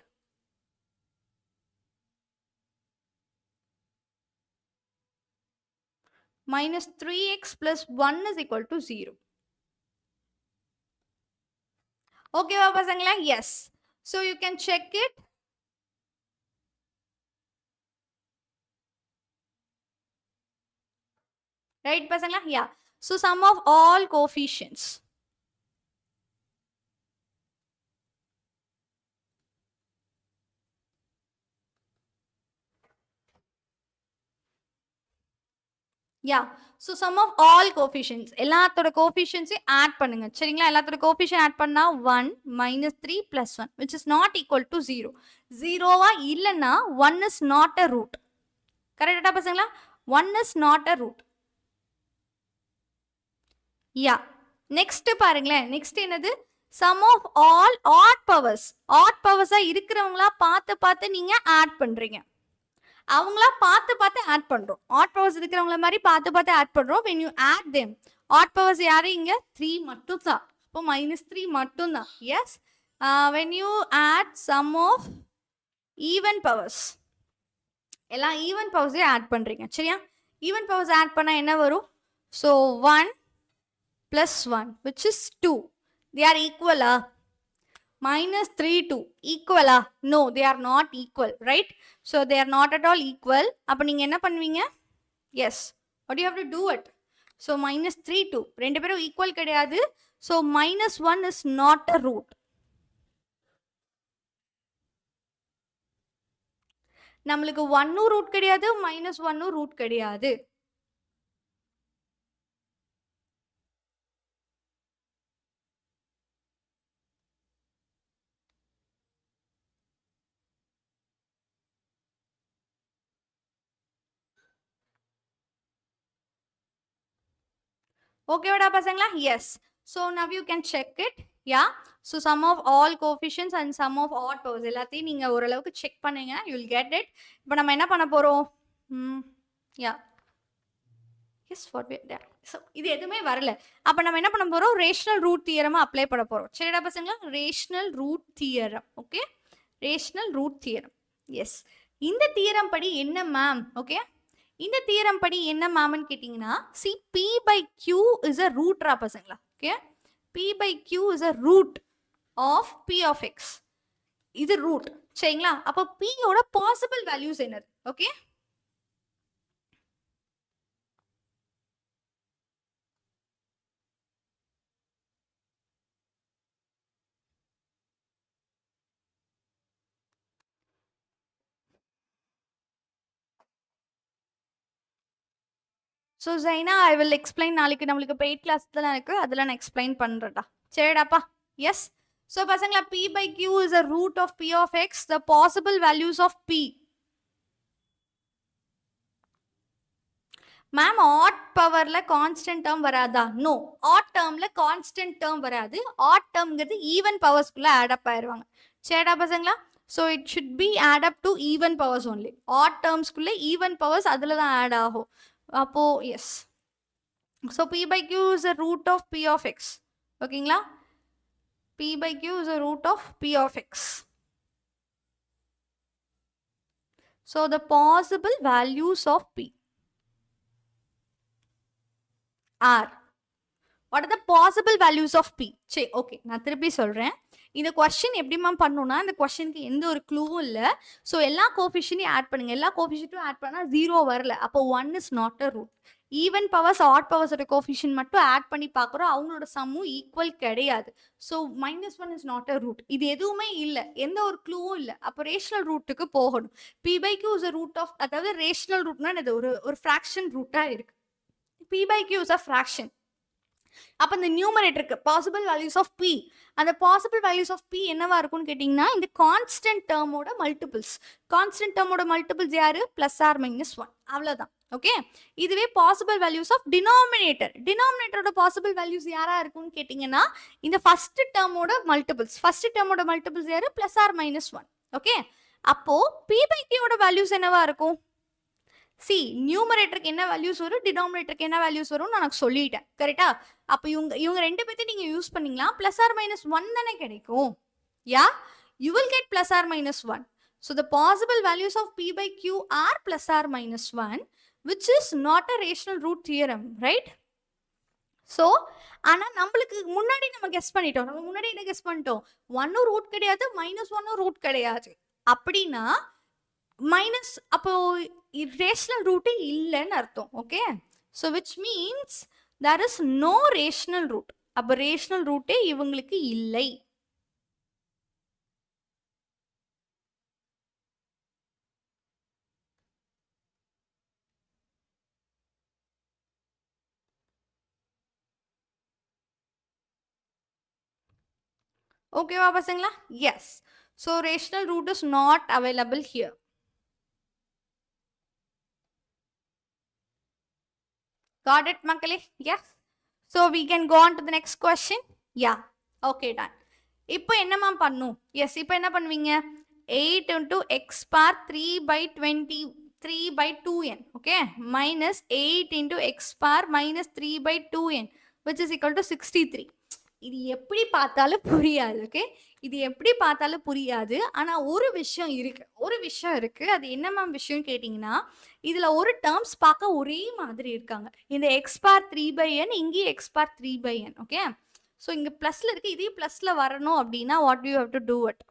minus 3x plus 1 is equal to 0. Okay, பசங்களா? Yes. So you can check it. Right, பசங்களா? Yeah. So sum of all coefficients. Yeah so sum of all coefficients எல்லாத்தோட கோஃபிஷியன்ஸையும் add பண்ணுங்க சரிங்களா எல்லாத்தோட coefficient add பண்ணா 1 minus 3 plus 1 which is not equal to 0 ஜீரோவா இல்லைன்னா 1 இஸ் நாட் அ ரூட் கரெக்டா பசங்களா 1 is not a root yeah next பாருங்களேன் நெக்ஸ்ட் என்னது சம் ஆஃப் ஆல் ஆட் பவர்ஸா இருக்கிறவங்களா பார்த்து நீங்க ஆட் பண்றீங்க அவங்களா பார்த்து ஆட் பண்றோம் ஆட் பவர்ஸ் இருக்கிறவங்கள மாதிரி பார்த்து ஆட் பண்றோம் when you add them odd powers யாரு இங்க 3 மட்டும் தான் அப்போ -3 மட்டும் தான் yes when you add sum of even powers எல்லாம் ஈவன் பவர்ஸே ஆட் பண்றீங்க சரியா ஈவன் பவர்ஸ் ஆட் பண்ணா என்ன வரும் so 1 plus 1 which is 2 they are equal minus 3 2 equal no they are not equal right so they are not at all equal அப்ப நீங்க என்ன பண்ணுவீங்க yes what you have to do it so minus 3 2 ரெண்டு பேரும் equal கிடையாது so minus 1 is not a root நம்மளுக்கு 1 root கிடையாது minus 1 root கிடையாது okay vada pasangla yes so now you can check it yeah so sum of all coefficients and sum of odd powers எல்லாத்தையும் நீங்க ஓரளவுக்கு check பண்ணுங்க you will get it இப்போ நம்ம என்ன பண்ண போறோம் yeah yes for that so இது எதுமே வரல அப்ப நம்ம என்ன பண்ண போறோம் ரேஷனல் ரூட் தியரம் அப்ளை பண்ண போறோம் சரிடா பசங்களா rational root theorem okay rational root theorem yes இந்த தியரம் படி என்ன மேம் ஓகே இந்த தியரம் படி என்ன மேம்னு கேட்டிங்கன்னா see p by q is a root ரா பசங்களா okay p by q is a root of p of x இது ரூட் சரிங்களா அப்ப p ஓட பாசிபிள் வேல்யூஸ் என்னது okay So Zaina, I will explain நாளைக்கு நம்மளுக்கு paid class தான் இருக்கு அதெல்லாம் நான் explain பண்றேன்டா சரிடாப்பா yes so பசங்களா p by q is a root of p of x the possible values of p ma'am odd பவர்ல கான்ஸ்டன்ட் டேர்ம் வராதா நோ ஆட் டேர்ம்ல கான்ஸ்டன்ட் டேர்ம் வராது ஆட் டேர்ம்ங்கிறது ஈவன் பவர்ஸ்க்குள்ள ஆட் அப் ஆயிருவாங்க சரிடா பசங்களா so it should be add up to even powers only odd terms குள்ள even powers அதுல தான் ஆட் ஆகும் அப்போ yes so p by q is a root of p of x ஓகேங்களா p by q is a root of p of x so the possible values of p are what are the possible values of p சரி okay நான் திருப்பி சொல்றேன் இந்த question எப்படி ma'am பண்ணணும்னா இந்த கொஸ்டினுக்கு எந்த ஒரு க்ளூவும் இல்லை ஸோ எல்லா கோஃபிஷியனையும் ஆட் பண்ணுங்க எல்லா கோஃபிஷியன்ட்டும் ஆட் பண்ணால் 0 வரல அப்போ 1 is not a root even powers odd பவர்ஸோட கோஃபிஷியன் மட்டும் ஆட் பண்ணி பார்க்குறோம் அவங்களோட சம்மும் ஈக்குவல் கிடையாது so -1 is not a root இது எதுவுமே இல்லை எந்த ஒரு க்ளூவும் இல்லை அப்போ ரேஷனல் ரூட்டுக்கு போகணும் p by q is a root of அதாவது ரேஷனல் ரூட்னா இது ஒரு ஃப்ராக்ஷன் ரூட்டாக இருக்கு p by q is a fraction அப்ப இந்த நியூமரேட்டருக்கு பாசிபிள் வேல்யூஸ் ஆஃப் p அந்த பாசிபிள் வேல்யூஸ் ஆஃப் p என்னவா இருக்கும்னு கேட்டிங்கன்னா இந்த கான்ஸ்டன்ட் டேர்மோட மல்டிபிள்ஸ் கான்ஸ்டன்ட் டேர்மோட மல்டிபிள்ஸ் யாரு +r -1 அவ்வளவுதான் ஓகே இதுவே பாசிபிள் வேல்யூஸ் ஆஃப் டினாமினேட்டரோட பாசிபிள் வேல்யூஸ் யாரா இருக்கும்னு கேட்டிங்கன்னா இந்த ஃபர்ஸ்ட் டேர்மோட மல்டிபிள்ஸ் யாரு +r -1 ஓகே அப்போ p by q ஓட வேல்யூஸ் என்னவா இருக்கும் சி நியூமரேட்டருக்கு என்ன வேல்யூஸ் வரும் டினாமினேட்டருக்கு என்ன வேல்யூஸ் வரும் நான் சொல்லிட்டேன் கரெக்டா அப்போ இவங்க ரெண்டு பேர்த்தையும் நீங்க யூஸ் பண்ணீங்களா +r -1 தானே கிடைக்கும் yeah you will get +r -1 so the possible values of p by q are +r -1 which is not a rational root theorem right so ஆனா நம்மளுக்கு முன்னாடி நம்ம கெஸ் பண்ணிட்டோம் நம்ம முன்னாடி என்ன கெஸ் பண்ணிட்டோம் 1 ரூட் கிடையாது -1 ரூட் கிடையாது அப்படின்னா மைனஸ் அப்போ ரேஷனல் ரூட்டே இல்லைன்னு அர்த்தம் okay so which means there is no rational root அப்போ ரேஷனல் ரூட்டே இவங்களுக்கு இல்லை ஓகேவா பசங்களா? Yes. So rational root is not available here. Got it, மக்களே? Yes. So we can go on to the next question. Yeah. Okay, done. இப்போ என்னமா பண்ணும்? எஸ், இப்போ என்ன பண்ணுவீங்க? 8 into x power 3 by 23 by 2n, okay, minus 8 into x power minus 3 by 2n, which is equal to 63. இது எப்படி பார்த்தாலும் புரியாது, ஓகே, இது எப்படி பார்த்தாலும் புரியாது. ஆனால் ஒரு விஷயம் இருக்கு. அது என்ன மேம் விஷயம் கேட்டிங்கன்னா, இதில் ஒரு டேர்ம்ஸ் பார்க்க ஒரே மாதிரி இருக்காங்க. இந்த எக்ஸ் பார் 3/n, இங்கேயும் எக்ஸ் பார் 3/n, ஓகே. ஸோ இங்கே ப்ளஸில் இருக்கு, இதே ப்ளஸில் வரணும் அப்படின்னா what you have to do it?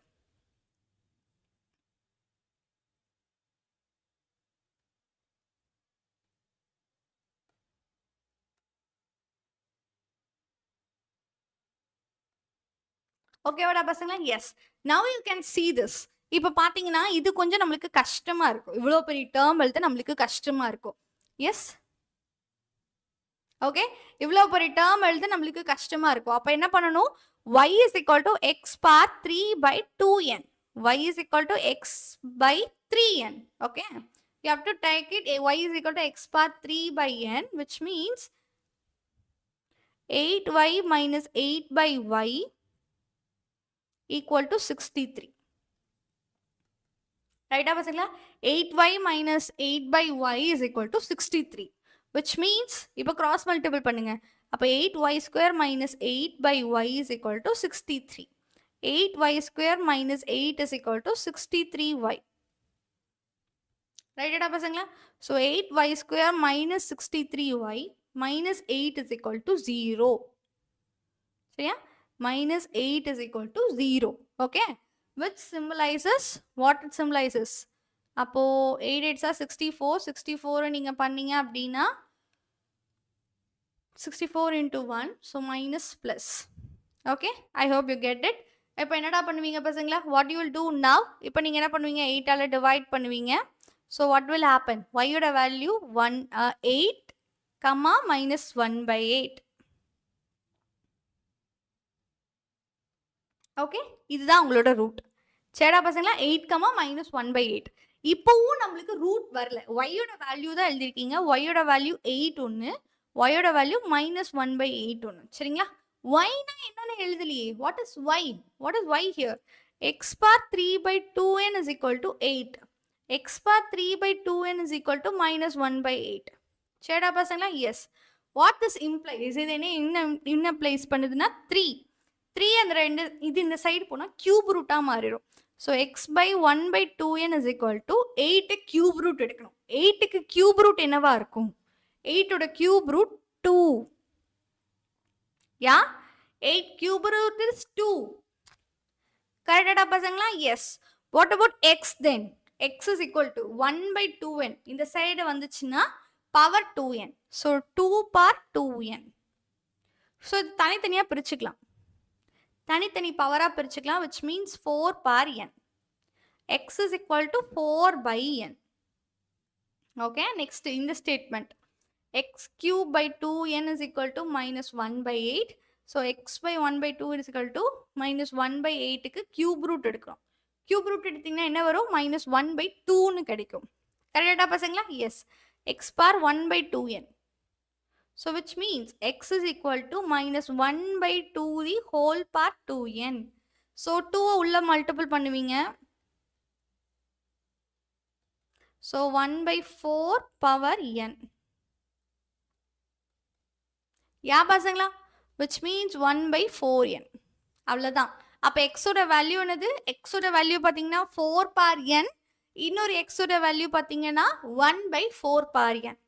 ஓகேவாடா பசங்களா? Yes. Now you can see this. இப்போ பார்த்தீங்கன்னா இது கொஞ்சம் நம்மளுக்கு கஷ்டமா இருக்கும். இவ்வளோ பெரிய டேர்ம் எழுத நம்மளுக்கு கஷ்டமா இருக்கும். எஸ், ஓகே, இவ்வளோ பெரிய டேர்ம் எழுத நம்மளுக்கு கஷ்டமா இருக்கும். அப்போ என்ன பண்ணணும்? y is equal to x power 3 by 2n. y is equal to x by 3n. Okay, you have to take it. Y is equal to x power 3 by n, which means 8y minus 8 by y equal to 63. Right, பசங்களா? 8y minus 8 by y is equal to 63, which means இப்போ cross multiple பண்ணுங்க. அப்போ 8y square minus 8 by y is equal to 63. 8y square minus 8 is equal to 63y. Right, பசங்களா? So 8y square minus 63y minus 8 is equal to 0. சரியா? Minus 8 is equal to 0. Okay, which symbolizes what it symbolizes? அப்போ 8 8s are 64. 64 நீங்க பண்ணீங்க அப்படின்னா 64 into 1, so minus plus. Okay, I hope you get it. இப்போ என்னடா பண்ணுவீங்க பசங்களா? What you will do now? இப்போ நீங்க என்ன பண்ணுவீங்க? 8 ஆல divide பண்ணுவீங்க. So what will happen? Y யோட value 8, minus 1 by 8. ஓகே, இதுதான் உங்களோட ரூட். சரிடா பசங்களா? 8, minus 1 by 8. இப்போவும் நம்மளுக்கு ரூட் வரல. ஒய்யோட வேல்யூ தான் எழுதிருக்கீங்க. ஒய்யோட வேல்யூ 8 ஒன்று, ஒய்யோட வேல்யூ minus 1 by 8 ஒன்று. சரிங்களா? ஒய்னா என்னன்னு எழுதலையே. What is y? What is y here? X power 3 by 2n is equal to 8. X power 3 by 2n is equal to minus 1 by 8. சரிடா பசங்களா? எஸ். What this implies? இது என்ன பிளேஸ் பண்ணுதுன்னா 3. 3 அந்த ரெண்டு இது இந்த சைடு போனால் கியூப் ரூட்டாக மாறிடும். So x by 1 by 2n is equal to 8 cube root எடுக்கணும். 8க்கு கியூப் ரூட் என்னவா இருக்கும்? 8ஓட cube root 2. Yeah, 8 cube root is 2. கரெக்டா பசங்களா? Yes. What about x then? X is equal to 1 by 2n. இந்த சைடு வந்துச்சுன்னா பவர் 2n. ஸோ 2 பார் 2n. So இது தனித்தனியாக பிரிச்சுக்கலாம். தனித்தனி பவராக பிரிச்சுக்கலாம், which means 4 par n. x is equal to 4 by n. Okay, next in the statement, x cube by 2n is equal to minus 1 by 8. So x by 1 by 2 is equal to minus 1 by 8க்கு cube root எடுக்கிறோம். cube root எடுத்தீங்கன்னா என்ன வரும்? minus 1 by 2ன்னு கிடைக்கும். கரெக்டா பசங்களா? S. x bar 1 by 2n. So which means x is equal to minus 1 by 2 the whole part 2n. So 2 உள்ள multiple பண்ணுவீங்க. So 1 by 4 power n. யா பசங்களா? which means 1 by 4n. அவ்வளோதான். அப்போ எக்ஸோட வேல்யூ என்னது? எக்ஸோட வேல்யூ பார்த்தீங்கன்னா 4 par n. இன்னொரு எக்ஸோட வேல்யூ பார்த்தீங்கன்னா 1 by 4 par n.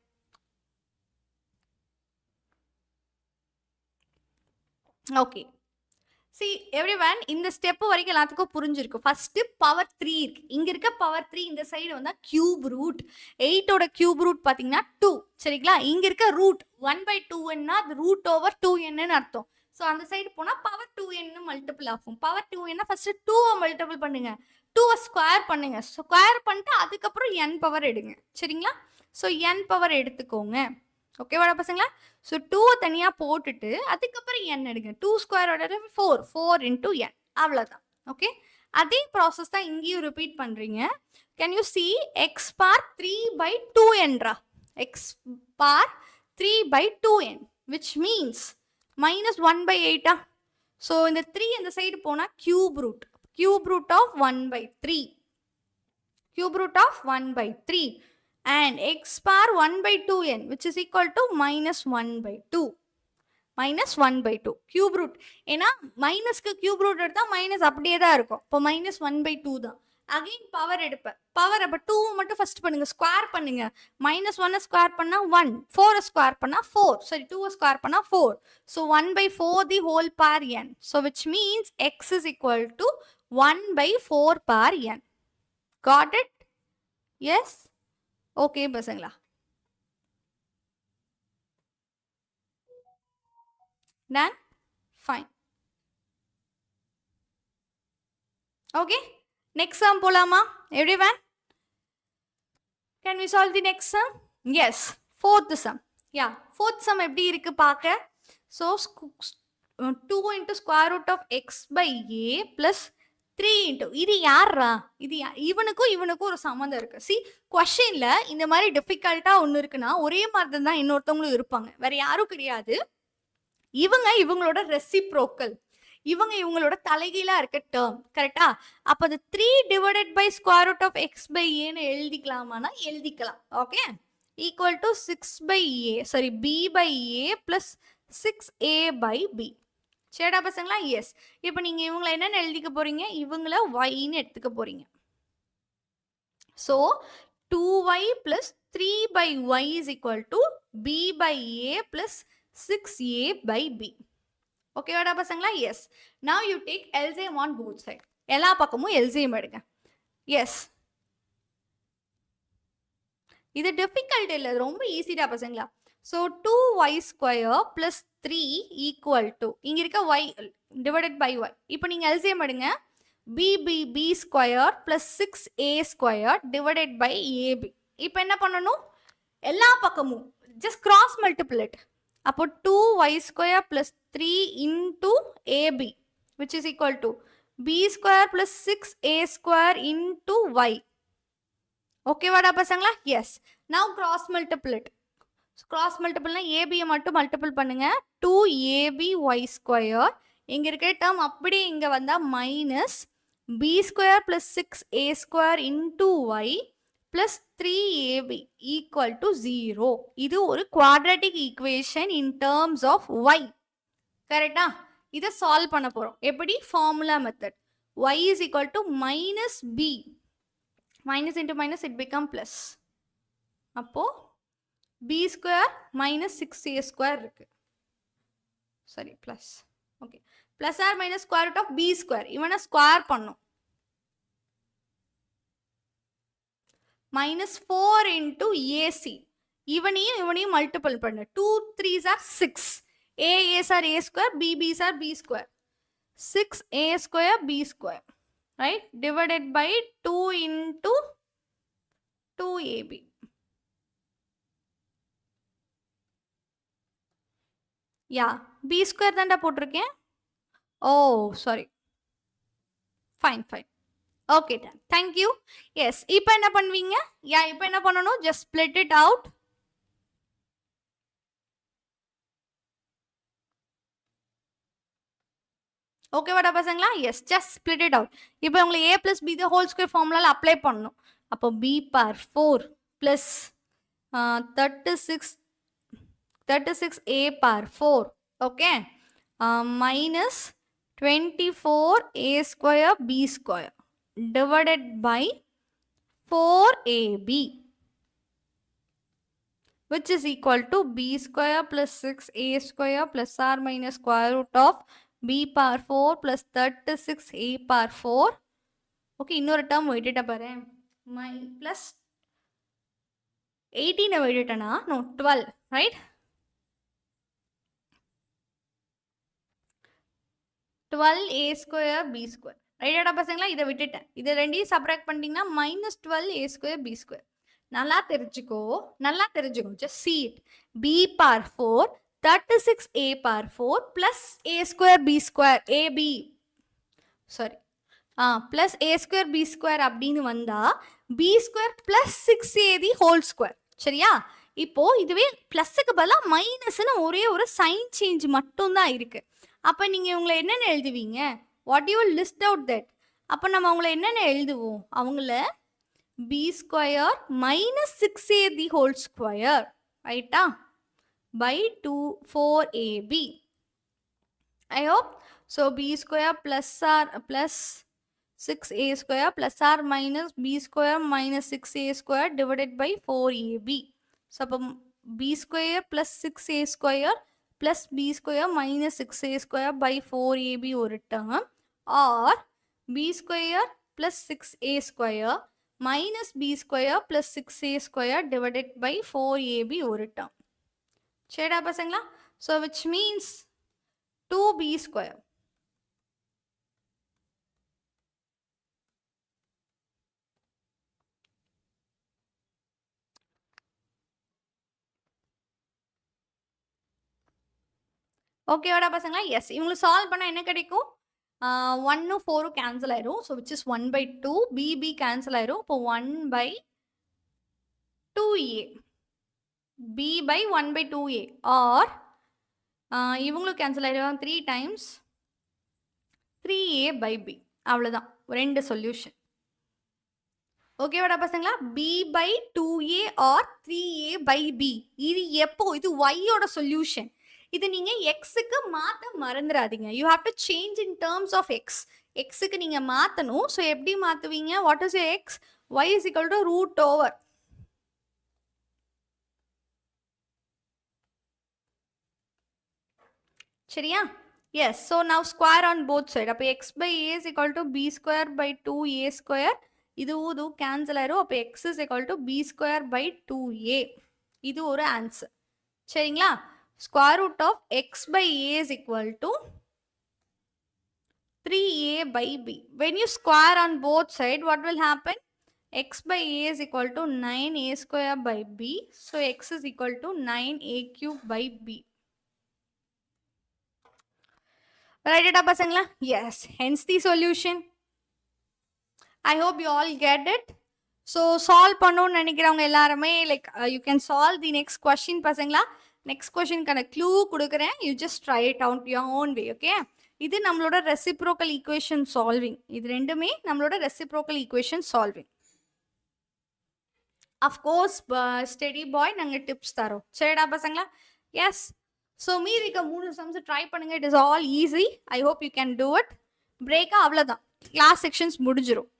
Okay, see everyone, இந்த ஸ்டெப் வரைக்கும் எல்லாத்துக்கும் புரிஞ்சிருக்கும். ஃபர்ஸ்ட் பவர் 3 இருக்கு. இங்க இருக்க பவர் 3 இந்த சைடு வந்தா கியூப் ரூட். 8ஓட கியூப் ரூட் பாத்தீங்கன்னா 2. சரிங்களா? இங்க இருக்க ரூட் 1 by 2n அது ரூட் ஓவர் 2n ன்னு அர்த்தம். ஸோ அந்த சைடு போனா பவர் 2n மல்டிபிள் ஆகும். பவர் 2n ஃபர்ஸ்ட் 2 மல்டிபிள் பண்ணுங்க, 2 ஸ்கொயர் பண்ணுங்க. ஸ்கொயர் பண்ணிட்டு அதுக்கப்புறம் n பவர் எடுங்க. சரிங்களா? ஸோ n பவர் எடுத்துக்கோங்க. ஓகேவாடா பசங்களா? ஸோ 2 தனியாக போட்டுட்டு அதுக்கப்புறம் n எடுங்க. 2 ஸ்கொயரோட 4 into n. அவ்வளோதான். ஓகே, அதே ப்ராசஸ் தான் இங்கேயும் ரிப்பீட் பண்ணுறீங்க. Can you see x bar 3/2n ரா, x bar 3/2n which means -1/8. So இந்த 3 இந்த சைடு போனால் cube root of 1/3, cube root of 1/3 and x bar 1/2n which is equal to -1/2. -1/2 cube root. ஏன்னா மைனஸ்க்கு cube root எடுத்தா minus அப்படியே தான் இருக்கும். இப்போ -1/2 தான். அகைன் பவர் எடுப்பேன். பவர் அப்போ 2 மட்டும் ஃபர்ஸ்ட் பண்ணுங்க, ஸ்கொயர் பண்ணுங்க. -1 ஸ்கொயர் பண்ணா 1, 4 ஸ்கொயர் பண்ணா 4, சரி 2 ஸ்கொயர் பண்ணா 4. So 1/4 the whole power n. So which means x is equal to 1/4 power n. Got it? Yes? Okay பசங்களா. Done? Fine. Okay? Next sum போலாமா? Everyone? Can we solve the next sum? Yes. Fourth sum. Yeah. Fourth sum எப்படி இருக்கு பார்க்க? So 2 into square root of x by a plus 3 into இது யாரா? இது இவனுக்கும் ஒரு சம்மந்தம் இருக்கு. See, கொஸ்டின்ல இந்த மாதிரி டிஃபிகல்ட்டா ஒன்று இருக்குன்னா ஒரே மாதிரி தான் இன்னொருத்தவங்களும் இருப்பாங்க. வேற யாரும் கிடையாது. இவங்களோட ரெசிப்ரோக்கல், இவங்களோட தலைகீழா இருக்க டேர்ம். கரெக்டா? அப்ப அது 3 divided by square root of x by a ன்னு எழுதிக்கலாமானா எழுதிக்கலாம். Okay, equal to b by a plus 6a by b. சரிடா பசங்களா? எஸ். இப்போ நீங்க இவங்களை என்னன்னு எழுதிக்க போறீங்க? இவங்களை yன்னு எடுத்துக்க போறீங்க. So 2y plus 3 by y is equal to b by a plus 6a by b. ஓகேவாடா பசங்களா? எஸ். Now you take LCM on both side. எல்லா பக்கமும் LCM எடுங்க. எஸ். இது டிஃபிகல்ட் இல்லை, ரொம்ப ஈஸிடா பசங்களா. So 2y square plus 3 equal to இங்க இருக்க y divided by y. இப்போ நீங்க LCM எடுங்க. b square plus 6a square divided by ab. இப்போ என்ன பண்ணணும்? எல்லா பக்கமும் just cross multiply. அப்போ 2y square plus 3 into ab which is equal to b square plus 6a square into y. Okay வாடா பசங்களா? எஸ். Now cross multiply. cross multiple na ab மட்டும் மல்டிபிள் பண்ணுங்க. 2ab y square இங்க இருக்கிற term அப்படியே இங்க வந்தா minus b square plus 6a square into y plus 3ab equal to 0. இது ஒரு quadratic equation in terms of y. கரெக்டா? இதை சால்வ் பண்ண போறோம். எப்படி? Formula method. y is equal to minus b. Minus into minus it become plus. அப்போ b square minus 6a square இருக்கு. சரி, plus. Okay. plus or minus square root of b square. இவனை square பண்ணும். minus 4 into ac. இவனையும் multiple பண்ணு. 2 3s are 6. a's are a square, b's are b square. 6a square b square. Right? Divided by 2 into 2ab. Yeah, b square தான்டா போட்டிருக்கேன். Oh, sorry. Fine. Okay, done. Thank you. Yes, இப்போ என்ன பண்ணுவீங்க? இப்போ என்ன பண்ணணும்? Just split it out. Okay வாடா பசங்களா? Yes, just split it out. இப்போ உங்களுக்கு a plus b the whole square formula apply பண்ணணும். அப்போ b power 4 plus 36a power 4. Okay. Minus 24a square b square divided by 4ab which is equal to b square plus 6a square plus or minus square root of b power 4 plus 36a power 4. Okay, இன்னொரு term வெயிட்டா பாரு. plus 18 வெயிட்டனா? No, 12, right? 12a square b square. ரைட்டாடா பசங்களா? இதை விட்டுட்டேன். இதை ரெண்டையும் subtract பண்ணிட்டீங்கன்னா minus 12a square b square. நல்லா தெரிஞ்சுக்கோ. Just see it. b power 4 36a power 4 plus a square b square ab sorry plus a square b square அப்படின்னு வந்தா b square plus 6a the whole square. சரியா? இப்போ இதுவே பிளஸ்க்கு பதிலா மைனஸ்னு ஒரே ஒரு சைன் சேஞ்ச் மட்டும் தான் இருக்கு. அப்ப நீங்க இவங்களை என்னென்ன எழுதுவீங்க? What you list out that? அப்ப நம்ம அவங்கள என்னென்ன எழுதுவோம்? அவங்கள b square minus 6a the whole square, ரைட்டா, by 4ab. I hope. So b square plus r plus 6a square plus r minus b square minus 6a square divided by 4ab. So b square plus 6a square plus b square minus 6a square by 4ab ஒரு term, or b square plus 6a square minus b square plus 6a square divided by 4ab ஒரு term. சரிடா பசங்களா? So which means 2b square. ஓகேவாடா பசங்களா? S, இவங்களுக்கு solve பண்ணால் என்ன கிடைக்கும்? 1 4 cancel ஆயிரும். So which is 1/2. B b cancel ஆயிரும். இப்போ 1/2a. b by 1/2a. Or இவங்களும் கேன்சல் ஆயிரும் 3 times 3a by b. அவ்வளோதான், ரெண்டு சொல்யூஷன். ஓகேவாடா பசங்களா? b by 2a or 3a by b. இது எப்போ? இது y-ஓட சொல்யூஷன். இது நீங்க x-க்கு மாத்த மறந்துடாதீங்க. You have to change in terms of x. எக்ஸுக்கு நீங்க மாத்தணும். ஸோ எப்படி மாத்துவீங்க? What is x? y is equal to root over. சரியா? Yes. So now square on both side. அப்போ x by a is equal to b square by 2a square. இதுவும் cancel ஆயிரும். அப்போ x is equal to b square by 2a. இது ஒரு answer. சரிங்களா? Square root of x by a is equal to 3a by b. When you square on both sides, what will happen? X by a is equal to 9a square by b. So x is equal to 9a cube by b. Right it up, pasangla? Yes. Hence the solution. I hope you all get it. So solve பண்ணனும்னு நினைக்கிறவங்க எல்லாரும் like you can solve the next question பசங்களா. Next கொஸ்டினுக்கான clue கொடுக்குறேன். You just try it out your own way. Okay, இது நம்மளோட reciprocal equation solving. இது ரெண்டுமே நம்மளோட reciprocal equation solving. Of course study boy நாங்கள் டிப்ஸ் தரோம். சரிடா பசங்களா? எஸ். ஸோ மீதி இருக்க 3 சம்ஸ் ட்ரை பண்ணுங்க. It is all easy. I hope you can do it. பிரேக்கா அவ்வளோதான், கிளாஸ் செக்ஷன்ஸ் முடிஞ்சிடும்.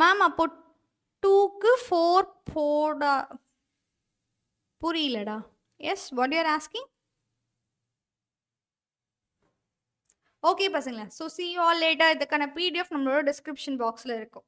மேம் அப்போ 2க்கு 4 போடா புரியலடா. Yes, what you are asking? Okay பசங்களா. So see you all later. இதுக்கான PDF நம்மளோட டிஸ்கிரிப்ஷன் பாக்ஸில் இருக்கும்.